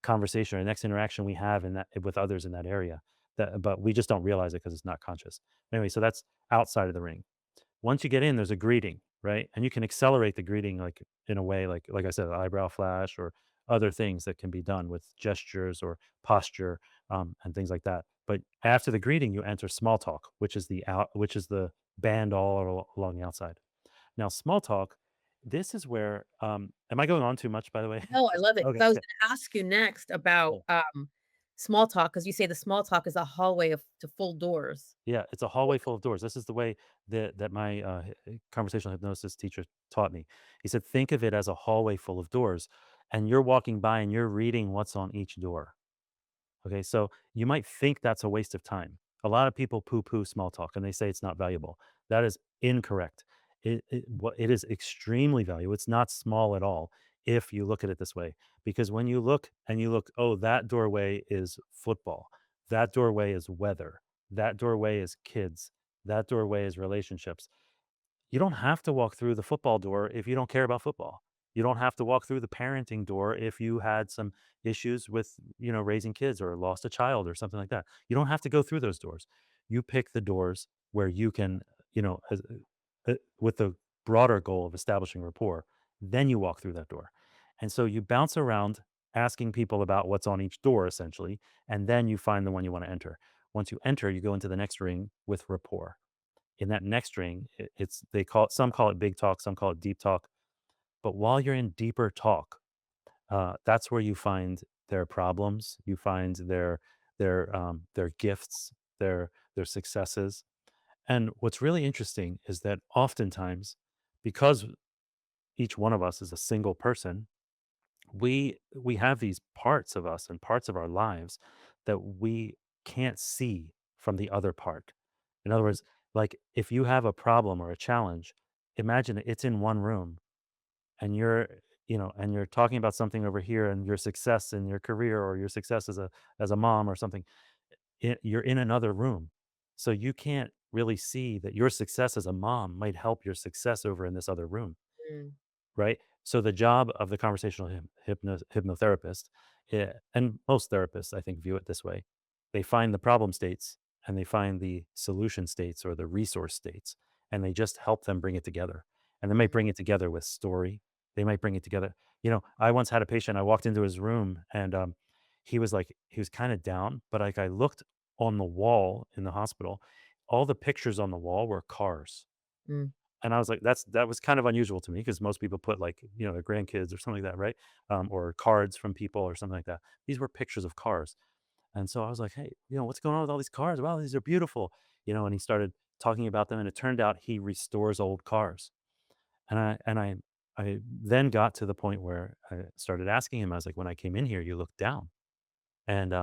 B: conversation or next interaction we have in that with others in that area. But we just don't realize it because it's not conscious. Anyway, so that's outside of the ring. Once you get in, there's a greeting, right? And you can accelerate the greeting like in a way like I said, eyebrow flash or other things that can be done with gestures or posture and things like that. But after the greeting, you enter small talk, which is the band along the outside. Now, small talk, this is where am I going on too much by the way?
A: No, I love it,
B: Okay,
A: 'cause I was
B: okay.
A: gonna ask you next about, small talk, because you say the small talk is a hallway of to full doors.
B: Yeah, it's a hallway full of doors. This is the way that my conversational hypnosis teacher taught me. He said, think of it as a hallway full of doors, and you're walking by and you're reading what's on each door. Okay, so you might think that's a waste of time. A lot of people poo poo small talk and they say it's not valuable. That is incorrect. It is extremely valuable. It's not small at all if you look at it this way. Because when you look and you look, oh, that doorway is football, that doorway is weather, that doorway is kids, that doorway is relationships. You don't have to walk through the football door if you don't care about football. You don't have to walk through the parenting door if you had some issues with, raising kids or lost a child or something like that. You don't have to go through those doors. You pick the doors where you can, with the broader goal of establishing rapport, then you walk through that door. And so you bounce around asking people about what's on each door essentially, and then you find the one you want to enter. Once you enter, you go into the next ring with rapport. In that next ring, it's they call it some call it big talk, some call it deep talk. But while you're in deeper talk, that's where you find their problems, you find their gifts, their successes. And what's really interesting is that oftentimes, because each one of us is a single person, we have these parts of us and parts of our lives that we can't see from the other part. In other words, like if you have a problem or a challenge, imagine it's in one room and you're talking about something over here and your success in your career or your success as a mom or something. You're in another room. So you can't really see that your success as a mom might help your success over in this other room.
A: Mm,
B: Right? So the job of the conversational hypnotherapist, and most therapists, I think, view it this way. They find the problem states and they find the solution states or the resource states, and they just help them bring it together. And they might
A: mhm,
B: bring it together with story. They might bring it together. I once had a patient. I walked into his room, and he was kind of down, but like I looked on the wall in the hospital, all the pictures on the wall were cars,
A: mm,
B: and I was like, that was kind of unusual to me because most people put like, their grandkids or something like that, right? Or cards from people or something like that. These were pictures of cars. And so I was like, hey, what's going on with all these cars? Wow, these are beautiful. And he started talking about them. And it turned out he restores old cars. And I then got to the point where I started asking him, I was like, when I came in here, you looked down. And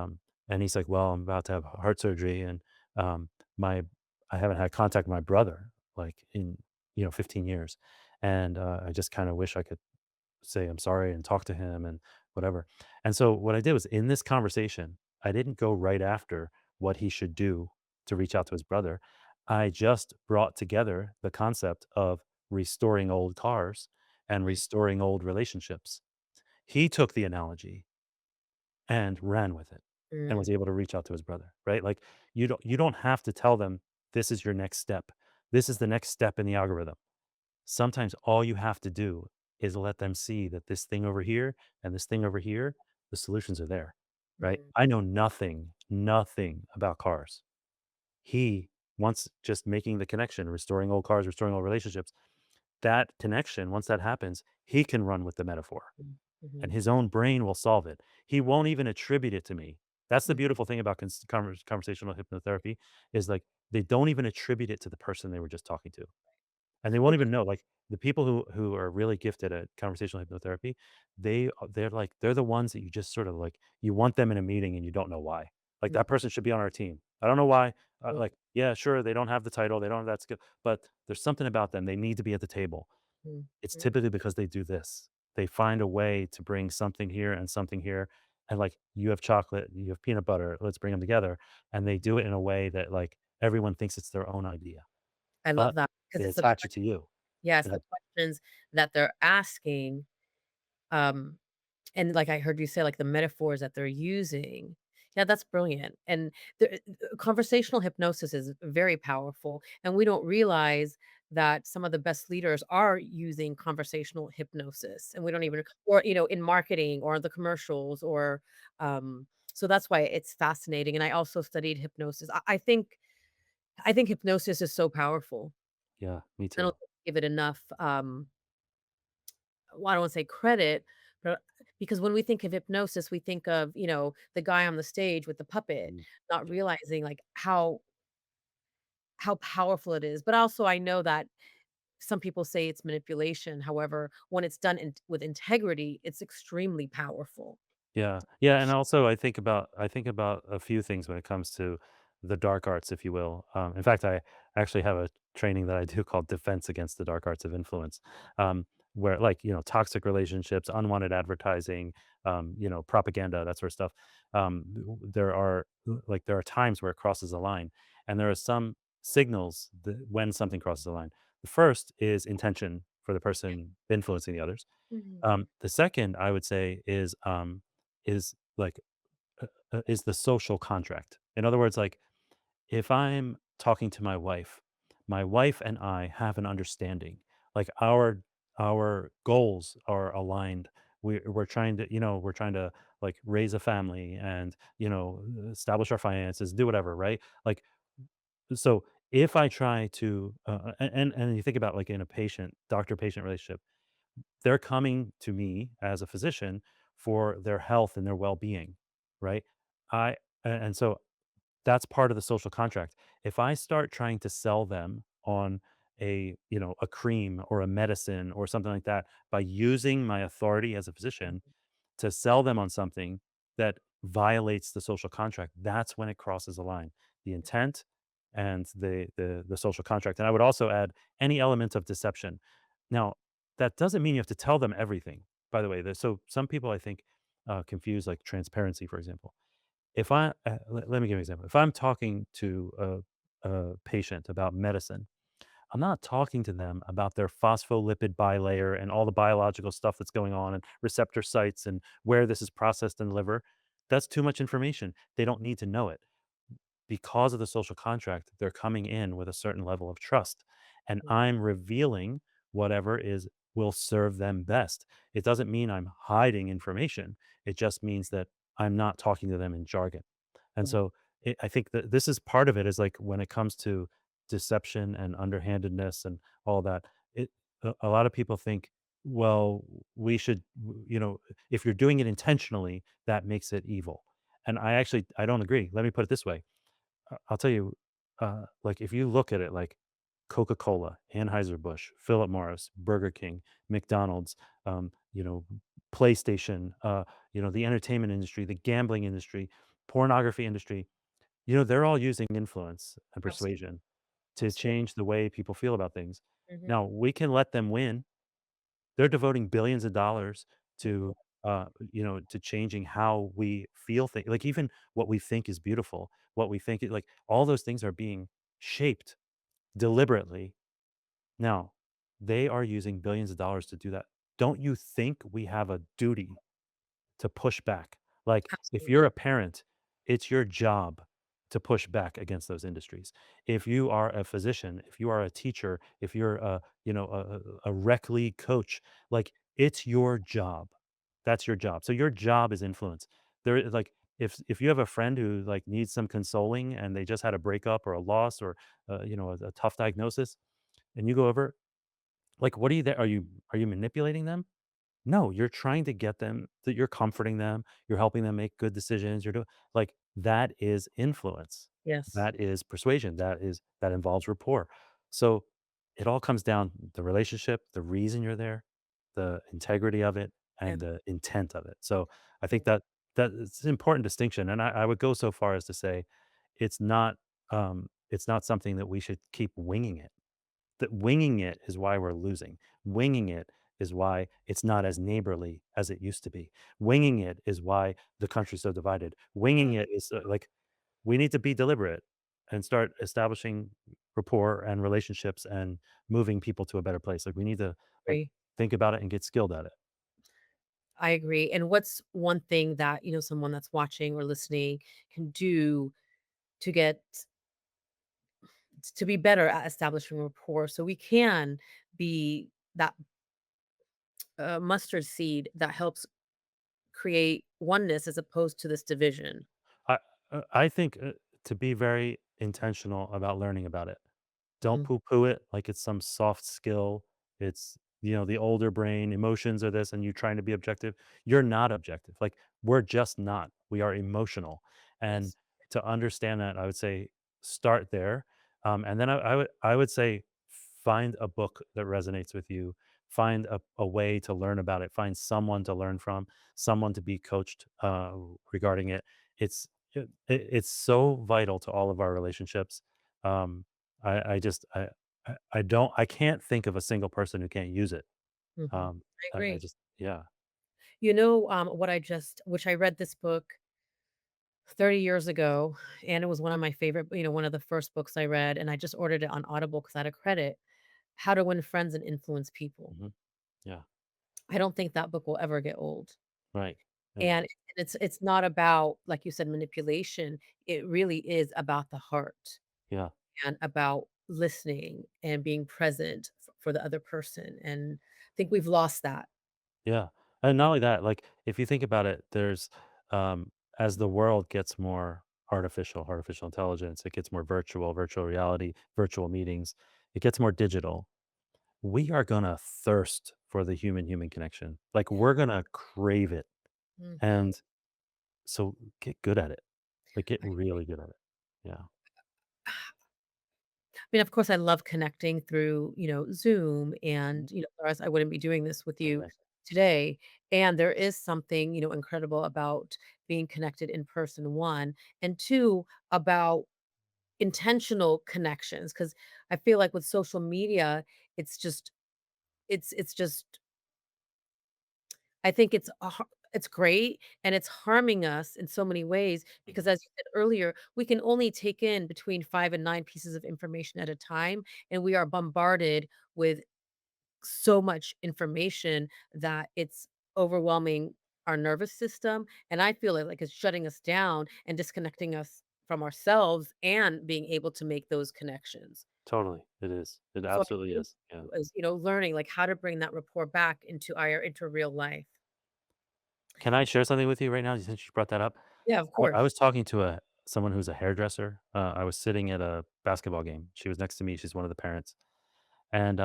B: he's like, well, I'm about to have heart surgery, and my I haven't had contact with my brother like in 15 years, and I just kind of wish I could say I'm sorry and talk to him and whatever. And so what I did was in this conversation, I didn't go right after what he should do to reach out to his brother. I just brought together the concept of restoring old cars and restoring old relationships. He took the analogy and ran with it and
A: Mm,
B: was able to reach out to his brother, right? Like you don't have to tell them this is your next step. This is the next step in the algorithm. Sometimes all you have to do is let them see that this thing over here and this thing over here, the solutions are there, right?
A: mm,
B: I know nothing about cars. He wants just making the connection, restoring old cars, restoring old relationships. That connection, once that happens, he can run with the metaphor
A: mm,
B: and
A: mhm,
B: his own brain will solve it. He won't even attribute it to me. That's the
A: mm.
B: beautiful thing about conversational hypnotherapy is like they don't even attribute it to the person they were just talking to. And they won't
A: Okay.
B: even know, like, the people who are really gifted at conversational hypnotherapy, they're the ones that you just sort of, like you want them in a meeting and you don't know why. Like,
A: Mm,
B: that person should be on our team. I don't know why,
A: mm,
B: like, yeah, sure, they don't have the title, they don't have that skill, but there's something about them, they need to be at the table.
A: mm,
B: It's
A: mm.
B: typically because they do this. They find a way to bring something here, and, like, you have chocolate, you have peanut butter, let's bring them together, and they do it in a way that, like, everyone thinks it's their own idea,
A: I love
B: but
A: that because
B: they
A: it's the
B: attach it to you.
A: yes,
B: Yeah.
A: the questions that they're asking, um, and like I heard you say, like the metaphors that they're using. Yeah, that's brilliant. And conversational hypnosis is very powerful, and we don't realize that some of the best leaders are using conversational hypnosis, and we don't even or in marketing or the commercials or so that's why it's fascinating. And I also studied hypnosis. I think hypnosis is so powerful.
B: Yeah, me
A: I don't
B: too.
A: give it enough well, I don't wanna say credit, but because when we think of hypnosis, we think of, the guy on the stage with the puppet,
B: Mm.
A: not realizing, like, how powerful it is. But also, I know that some people say it's manipulation. However, when it's done with integrity, it's extremely powerful.
B: Yeah. Yeah, and also I think about a few things when it comes to the dark arts, if you will. In fact, I actually have a training that I do called Defense Against the Dark Arts of Influence, where like, toxic relationships, unwanted advertising, propaganda, that sort of stuff. There are times where it crosses a line, and there are some signals that when something crosses the line. The first is intention for the person influencing the others.
A: Mhm.
B: The second I would say is like is the social contract. In other words, like if I'm talking to my wife and I have an understanding. Like our goals are aligned. We're trying to, we're trying to like raise a family and, establish our finances, do whatever, right? Like so if I try to and you think about like in a patient doctor patient relationship, they're coming to me as a physician for their health and their well-being, right? I and so that's part of the social contract. If I start trying to sell them on a cream or a medicine or something like that by using my authority as a physician to sell them on something that violates the social contract, that's when it crosses the line. The intent and the social contract. And I would also add any element of deception. Now, that doesn't mean you have to tell them everything. By the way, so some people I think confuse like transparency, for example. If I let me give you an example. If I'm talking to a patient about medicine, I'm not talking to them about their phospholipid bilayer and all the biological stuff that's going on and receptor sites and where this is processed in the liver. That's too much information. They don't need to know it. Because of the social contract, they're coming in with a certain level of trust. And I'm revealing whatever is will serve them best. It doesn't mean I'm hiding information. It just means that I'm not talking to them in jargon. And
A: Right.
B: so I think that this is part of it is like when it comes to deception and underhandedness and all that, a lot of people think, well, we should, if you're doing it intentionally, that makes it evil. And I don't agree. Let me put it this way. I'll tell you, like if you look at it like Coca-Cola, Anheuser-Busch, Philip Morris, Burger King, McDonald's, um, you know, PlayStation, the entertainment industry, the gambling industry, pornography industry, they're all using influence and
A: Absolutely.
B: persuasion to
A: Absolutely.
B: change the way people feel about things.
A: Mhm.
B: Now, we can let them win. They're devoting billions of dollars to, to changing how we feel things. Like even what we think is beautiful, what we think like all those things are being shaped. deliberately. Now, they are using billions of dollars to do that. Don't you think we have a duty to push back? Like, if you're
A: Absolutely.
B: a parent, it's your job to push back against those industries. If you are a physician, if you are a teacher, if you're a, a rec league coach, like, it's your job. That's your job. So your job is influence. There is like, if you have a friend who like needs some consoling and they just had a breakup or a loss or a tough diagnosis, and you go over, like, what are you there? Are you manipulating them? No, you're trying to get them that you're comforting them, you're helping them make good decisions, you're doing like, that is influence.
A: Yes.
B: That is persuasion, that involves rapport. So, it all comes down the relationship, the reason you're there, the integrity of it, and
A: And
B: the intent of it. So, I think that it's an important distinction, and I would go so far as to say it's not something that we should keep winging it. That winging it is why we're losing. Winging it is why it's not as neighborly as it used to be. Winging it is why the country's so divided. Winging it is like we need to be deliberate and start establishing rapport and relationships and moving people to a better place. Like we need to like
A: agree.
B: think about it and get skilled at it.
A: I agree. And what's one thing that, someone that's watching or listening can do to get to be better at establishing rapport so we can be that mustard seed that helps create oneness as opposed to this division.
B: I I think to be very intentional about learning about it. Don't
A: Mhm.
B: poo-poo it like it's some soft skill. It's, the older brain, emotions are this, and you trying to be objective. You're not objective. Like, we're just not. We are emotional. And
A: Yes.
B: to understand that, I would say start there. And then I would say find a book that resonates with you. Find a way to learn about it. Find someone to learn from, someone to be coached regarding it. It's so vital to all of our relationships. Um, I just I can't think of a single person who can't use it.
A: Mhm. I
B: I
A: agree.
B: just yeah.
A: What which I read this book 30 years ago, and it was one of my favorite, one of the first books I read, and I just ordered it on Audible because I had a credit. How to Win Friends and Influence People.
B: Mhm. Yeah,
A: I don't think that book will ever get old.
B: right. Yeah,
A: And it's not about, like you said, manipulation. It really is about the heart
B: yeah,
A: and about listening and being present for the other person. And I think we've lost that.
B: yeah. And not only that, like, if you think about it, there's, as the world gets more artificial intelligence, it gets more virtual reality, virtual meetings, it gets more digital. We are gonna thirst for the human connection. Like,
A: Yeah.
B: we're gonna crave it.
A: Mhm.
B: And so get good at it. Like, get
A: I agree.
B: really good at it. Yeah.
A: I mean, of course, I love connecting through, Zoom
B: Mhm.
A: and, or else I wouldn't be doing this with
B: Right,
A: you
B: right.
A: today. And there is something, incredible about being connected in person, one, and two, about intentional connections. Because I feel like with social media, it's just it's just I think it's great, and it's harming us in so many ways because
B: Mhm.
A: as you said earlier, we can only take in between 5 and 9 pieces of information at a time, and we are bombarded with so much information that it's overwhelming our nervous system, and I feel like it's shutting us down and disconnecting us from ourselves and being able to make those connections.
B: Totally. It is. It
A: So I
B: absolutely
A: think
B: is. Yeah.
A: as, learning, like, how to bring that rapport back into real life.
B: Can I share something with you right now since you brought that up?
A: Yeah, of
B: I
A: course.
B: was talking to someone who's a hairdresser. I was sitting at a basketball game. She was next to me. She's one of the parents. And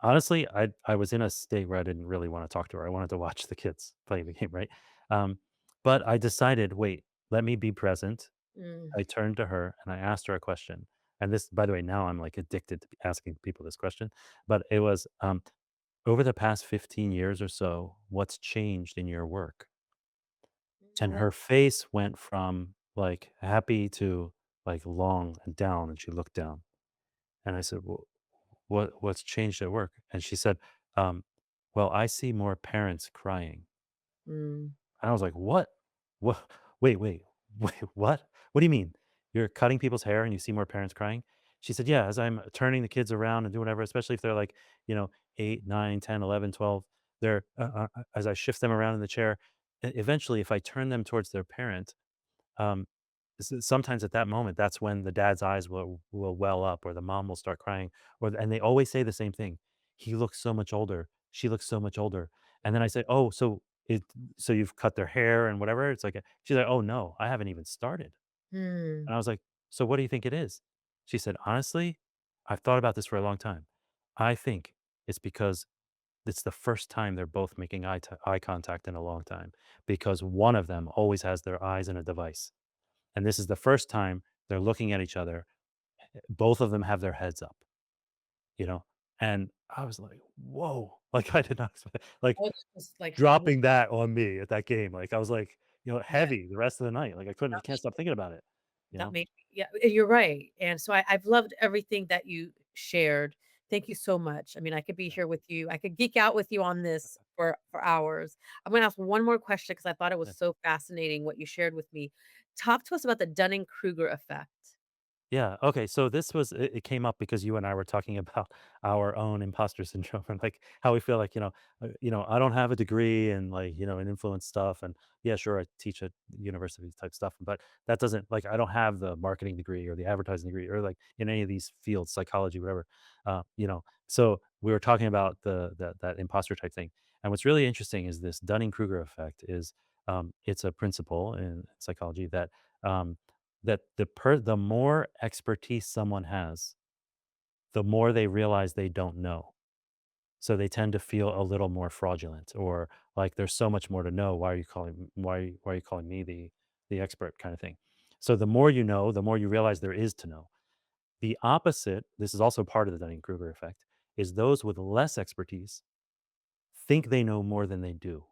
B: honestly, I was in a state where I didn't really want to talk to her. I wanted to watch the kids play the game, right? Um, but I decided, wait, let me be present.
A: Mm,
B: I turned to her and I asked her a question. And this, by the way, now I'm like addicted to asking people this question. But it was over the past 15 years or so, what's changed in your work? And
A: I like
B: her face went from like happy to like long and down. And she looked down. And I said, well, what's changed at work? And she said, um, well, I see more parents crying.
A: mm,
B: And I was like, "What? What? Wait, what? What do you mean? You're cutting people's hair and you see more parents crying?" She said, "Yeah, as I'm turning the kids around and doing whatever, especially if they're like, 8, 9, 10, 11, 12, they're as I shift them around in the chair, eventually, if I turn them towards their parent, um, sometimes at that moment, that's when the dad's eyes will well up, or the mom will start crying, and they always say the same thing. He looks so much older. She looks so much older." And then I say, "Oh, so you've cut their hair and whatever?" It's like, she's like, "Oh no, I haven't even started."
A: Hmm.
B: And I was like, "So what do you think it is?" She said, "Honestly, I've thought about this for a long time. I think it's because it's the first time they're both making eye contact in a long time, because one of them always has their eyes in a device. And this is the first time they're looking at each other. Both of them have their heads up, you know?" And I was like, "Whoa." Like, I did not expect, like,
A: Oh, it's just like heavy.
B: dropping that on me at that game. Like, I was like,
A: Yeah.
B: heavy the rest of the night. Like, I can't stop thinking about it, you
A: That
B: know?
A: made yeah, you're right, and so I've loved everything that you shared. Thank you so much. I mean, I could be
B: Yeah,
A: here with you. I could geek out with you on this for hours. I'm gonna ask one more question because I thought it was
B: yeah.
A: so fascinating what you shared with me. Talk to us about the Dunning-Kruger effect.
B: Yeah. Okay. So this was it came up because you and I were talking about our own imposter syndrome, and like how we feel like, I don't have a degree and, like, in influence stuff. And yeah, sure, I teach at university type stuff, but that doesn't, like, I don't have the marketing degree or the advertising degree or, like, in any of these fields, psychology, whatever. So we were talking about that imposter type thing. And what's really interesting is this Dunning-Kruger effect is, it's a principle in psychology um, that the more expertise someone has, the more they realize they don't know. So they tend to feel a little more fraudulent, or like, there's so much more to know. Why are you calling me the expert, kind of thing. So the more you know, the more you realize there is to know. The opposite, this is also part of the Dunning-Kruger effect, is those with less expertise think they know more than they do.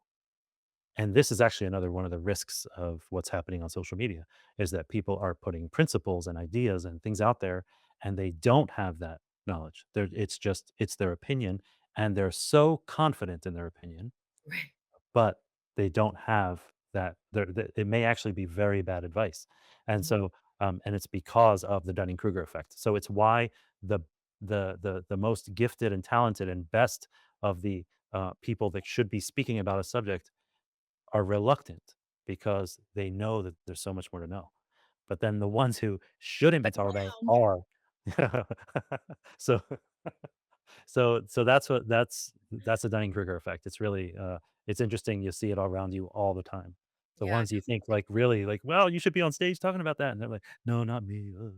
B: And this is actually another one of the risks of what's happening on social media, is that people are putting principles and ideas and things out there, and they don't have that knowledge. It's their opinion, and they're so confident in their opinion,
A: Right.
B: but they don't have that. It may actually be very bad advice. And
A: Mhm.
B: so, and it's because of the Dunning-Kruger effect. So it's why the the most gifted and talented and best of the people that should be speaking about a subject are reluctant, because they know that there's so much more to know. But then the ones who shouldn't be
A: But
B: talking about it
A: now
B: are. So so that's the Dunning-Kruger effect. It's really, it's interesting. You see it all around you all the time. The
A: yeah.
B: ones you think, like, really, like, "Well, you should be on stage talking about that." And they're like, "No, not me, you know,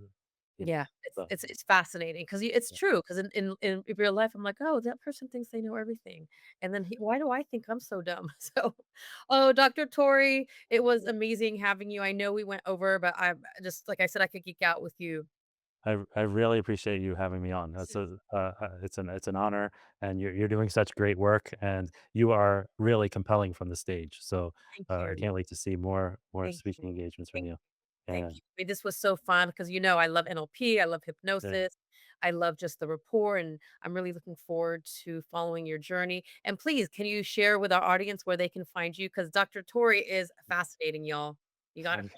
A: Yeah,
B: so,
A: it's fascinating because it's
B: yeah.
A: true. Because in real life, I'm like, "Oh, that person thinks they know everything," and then why do I think I'm so dumb? So, oh, Dr. Tori, it was amazing having you. I know we went over, but I just like I said, I could geek out with you.
B: I really appreciate you having me on.
A: This
B: That's
A: is
B: it's an honor, and you're doing such great work, and you are really compelling from the stage. So,
A: thank
B: I
A: you,
B: can't wait to see more
A: thank you,
B: speaking engagements from
A: thank
B: you.
A: thank
B: Yeah,
A: you. I mean, this was so fun because, I love NLP, I love
B: yeah.
A: hypnosis, I love just the rapport, and I'm really looking forward to following your journey. And please, can you share with our audience where they can find you? Because Dr. Tori is fascinating, y'all. You gotta
B: And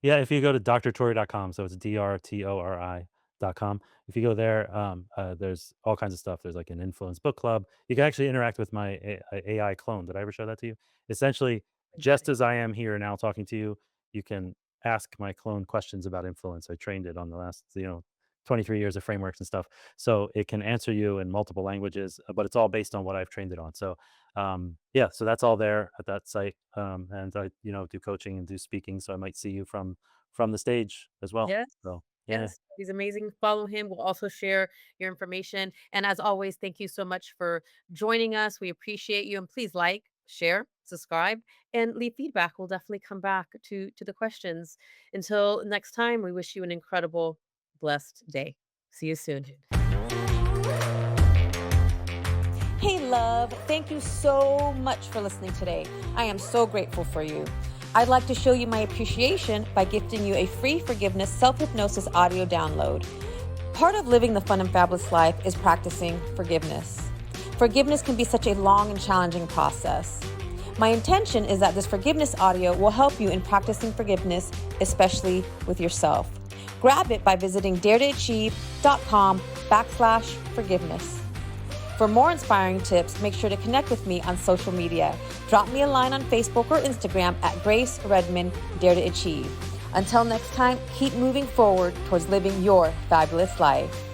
B: yeah, if you go to drtori.com, so it's drtori.com. If you go there, there's all kinds of stuff. There's like an influence book club. You can actually interact with my AI clone. Did I ever show that to you? Essentially, just as I am here now talking to you, you can ask my clone questions about influence. I trained it on the last, 23 years of frameworks and stuff. So it can answer you in multiple languages, but it's all based on what I've trained it on. So, yeah, so that's all there at that site. And I, do coaching and do speaking. So I might see you from the stage as well.
A: Yes,
B: So yeah,
A: yes, he's amazing. Follow him. We'll also share your information. And as always, thank you so much for joining us. We appreciate you. And please like, share, subscribe, and leave feedback. We'll definitely come back to the questions. Until next time, we wish you an incredible, blessed day. See you soon. Hey, love, thank you so much for listening today. I am so grateful for you. I'd like to show you my appreciation by gifting you a free forgiveness self hypnosis audio download. Part of living the fun and fabulous life is practicing forgiveness. Forgiveness can be such a long and challenging process. My intention is that this forgiveness audio will help you in practicing forgiveness, especially with yourself. Grab it by visiting daretoachieve.com/forgiveness. For more inspiring tips, make sure to connect with me on social media. Drop me a line on Facebook or Instagram at Grace Redman Dare to Achieve. Until next time, keep moving forward towards living your fabulous life.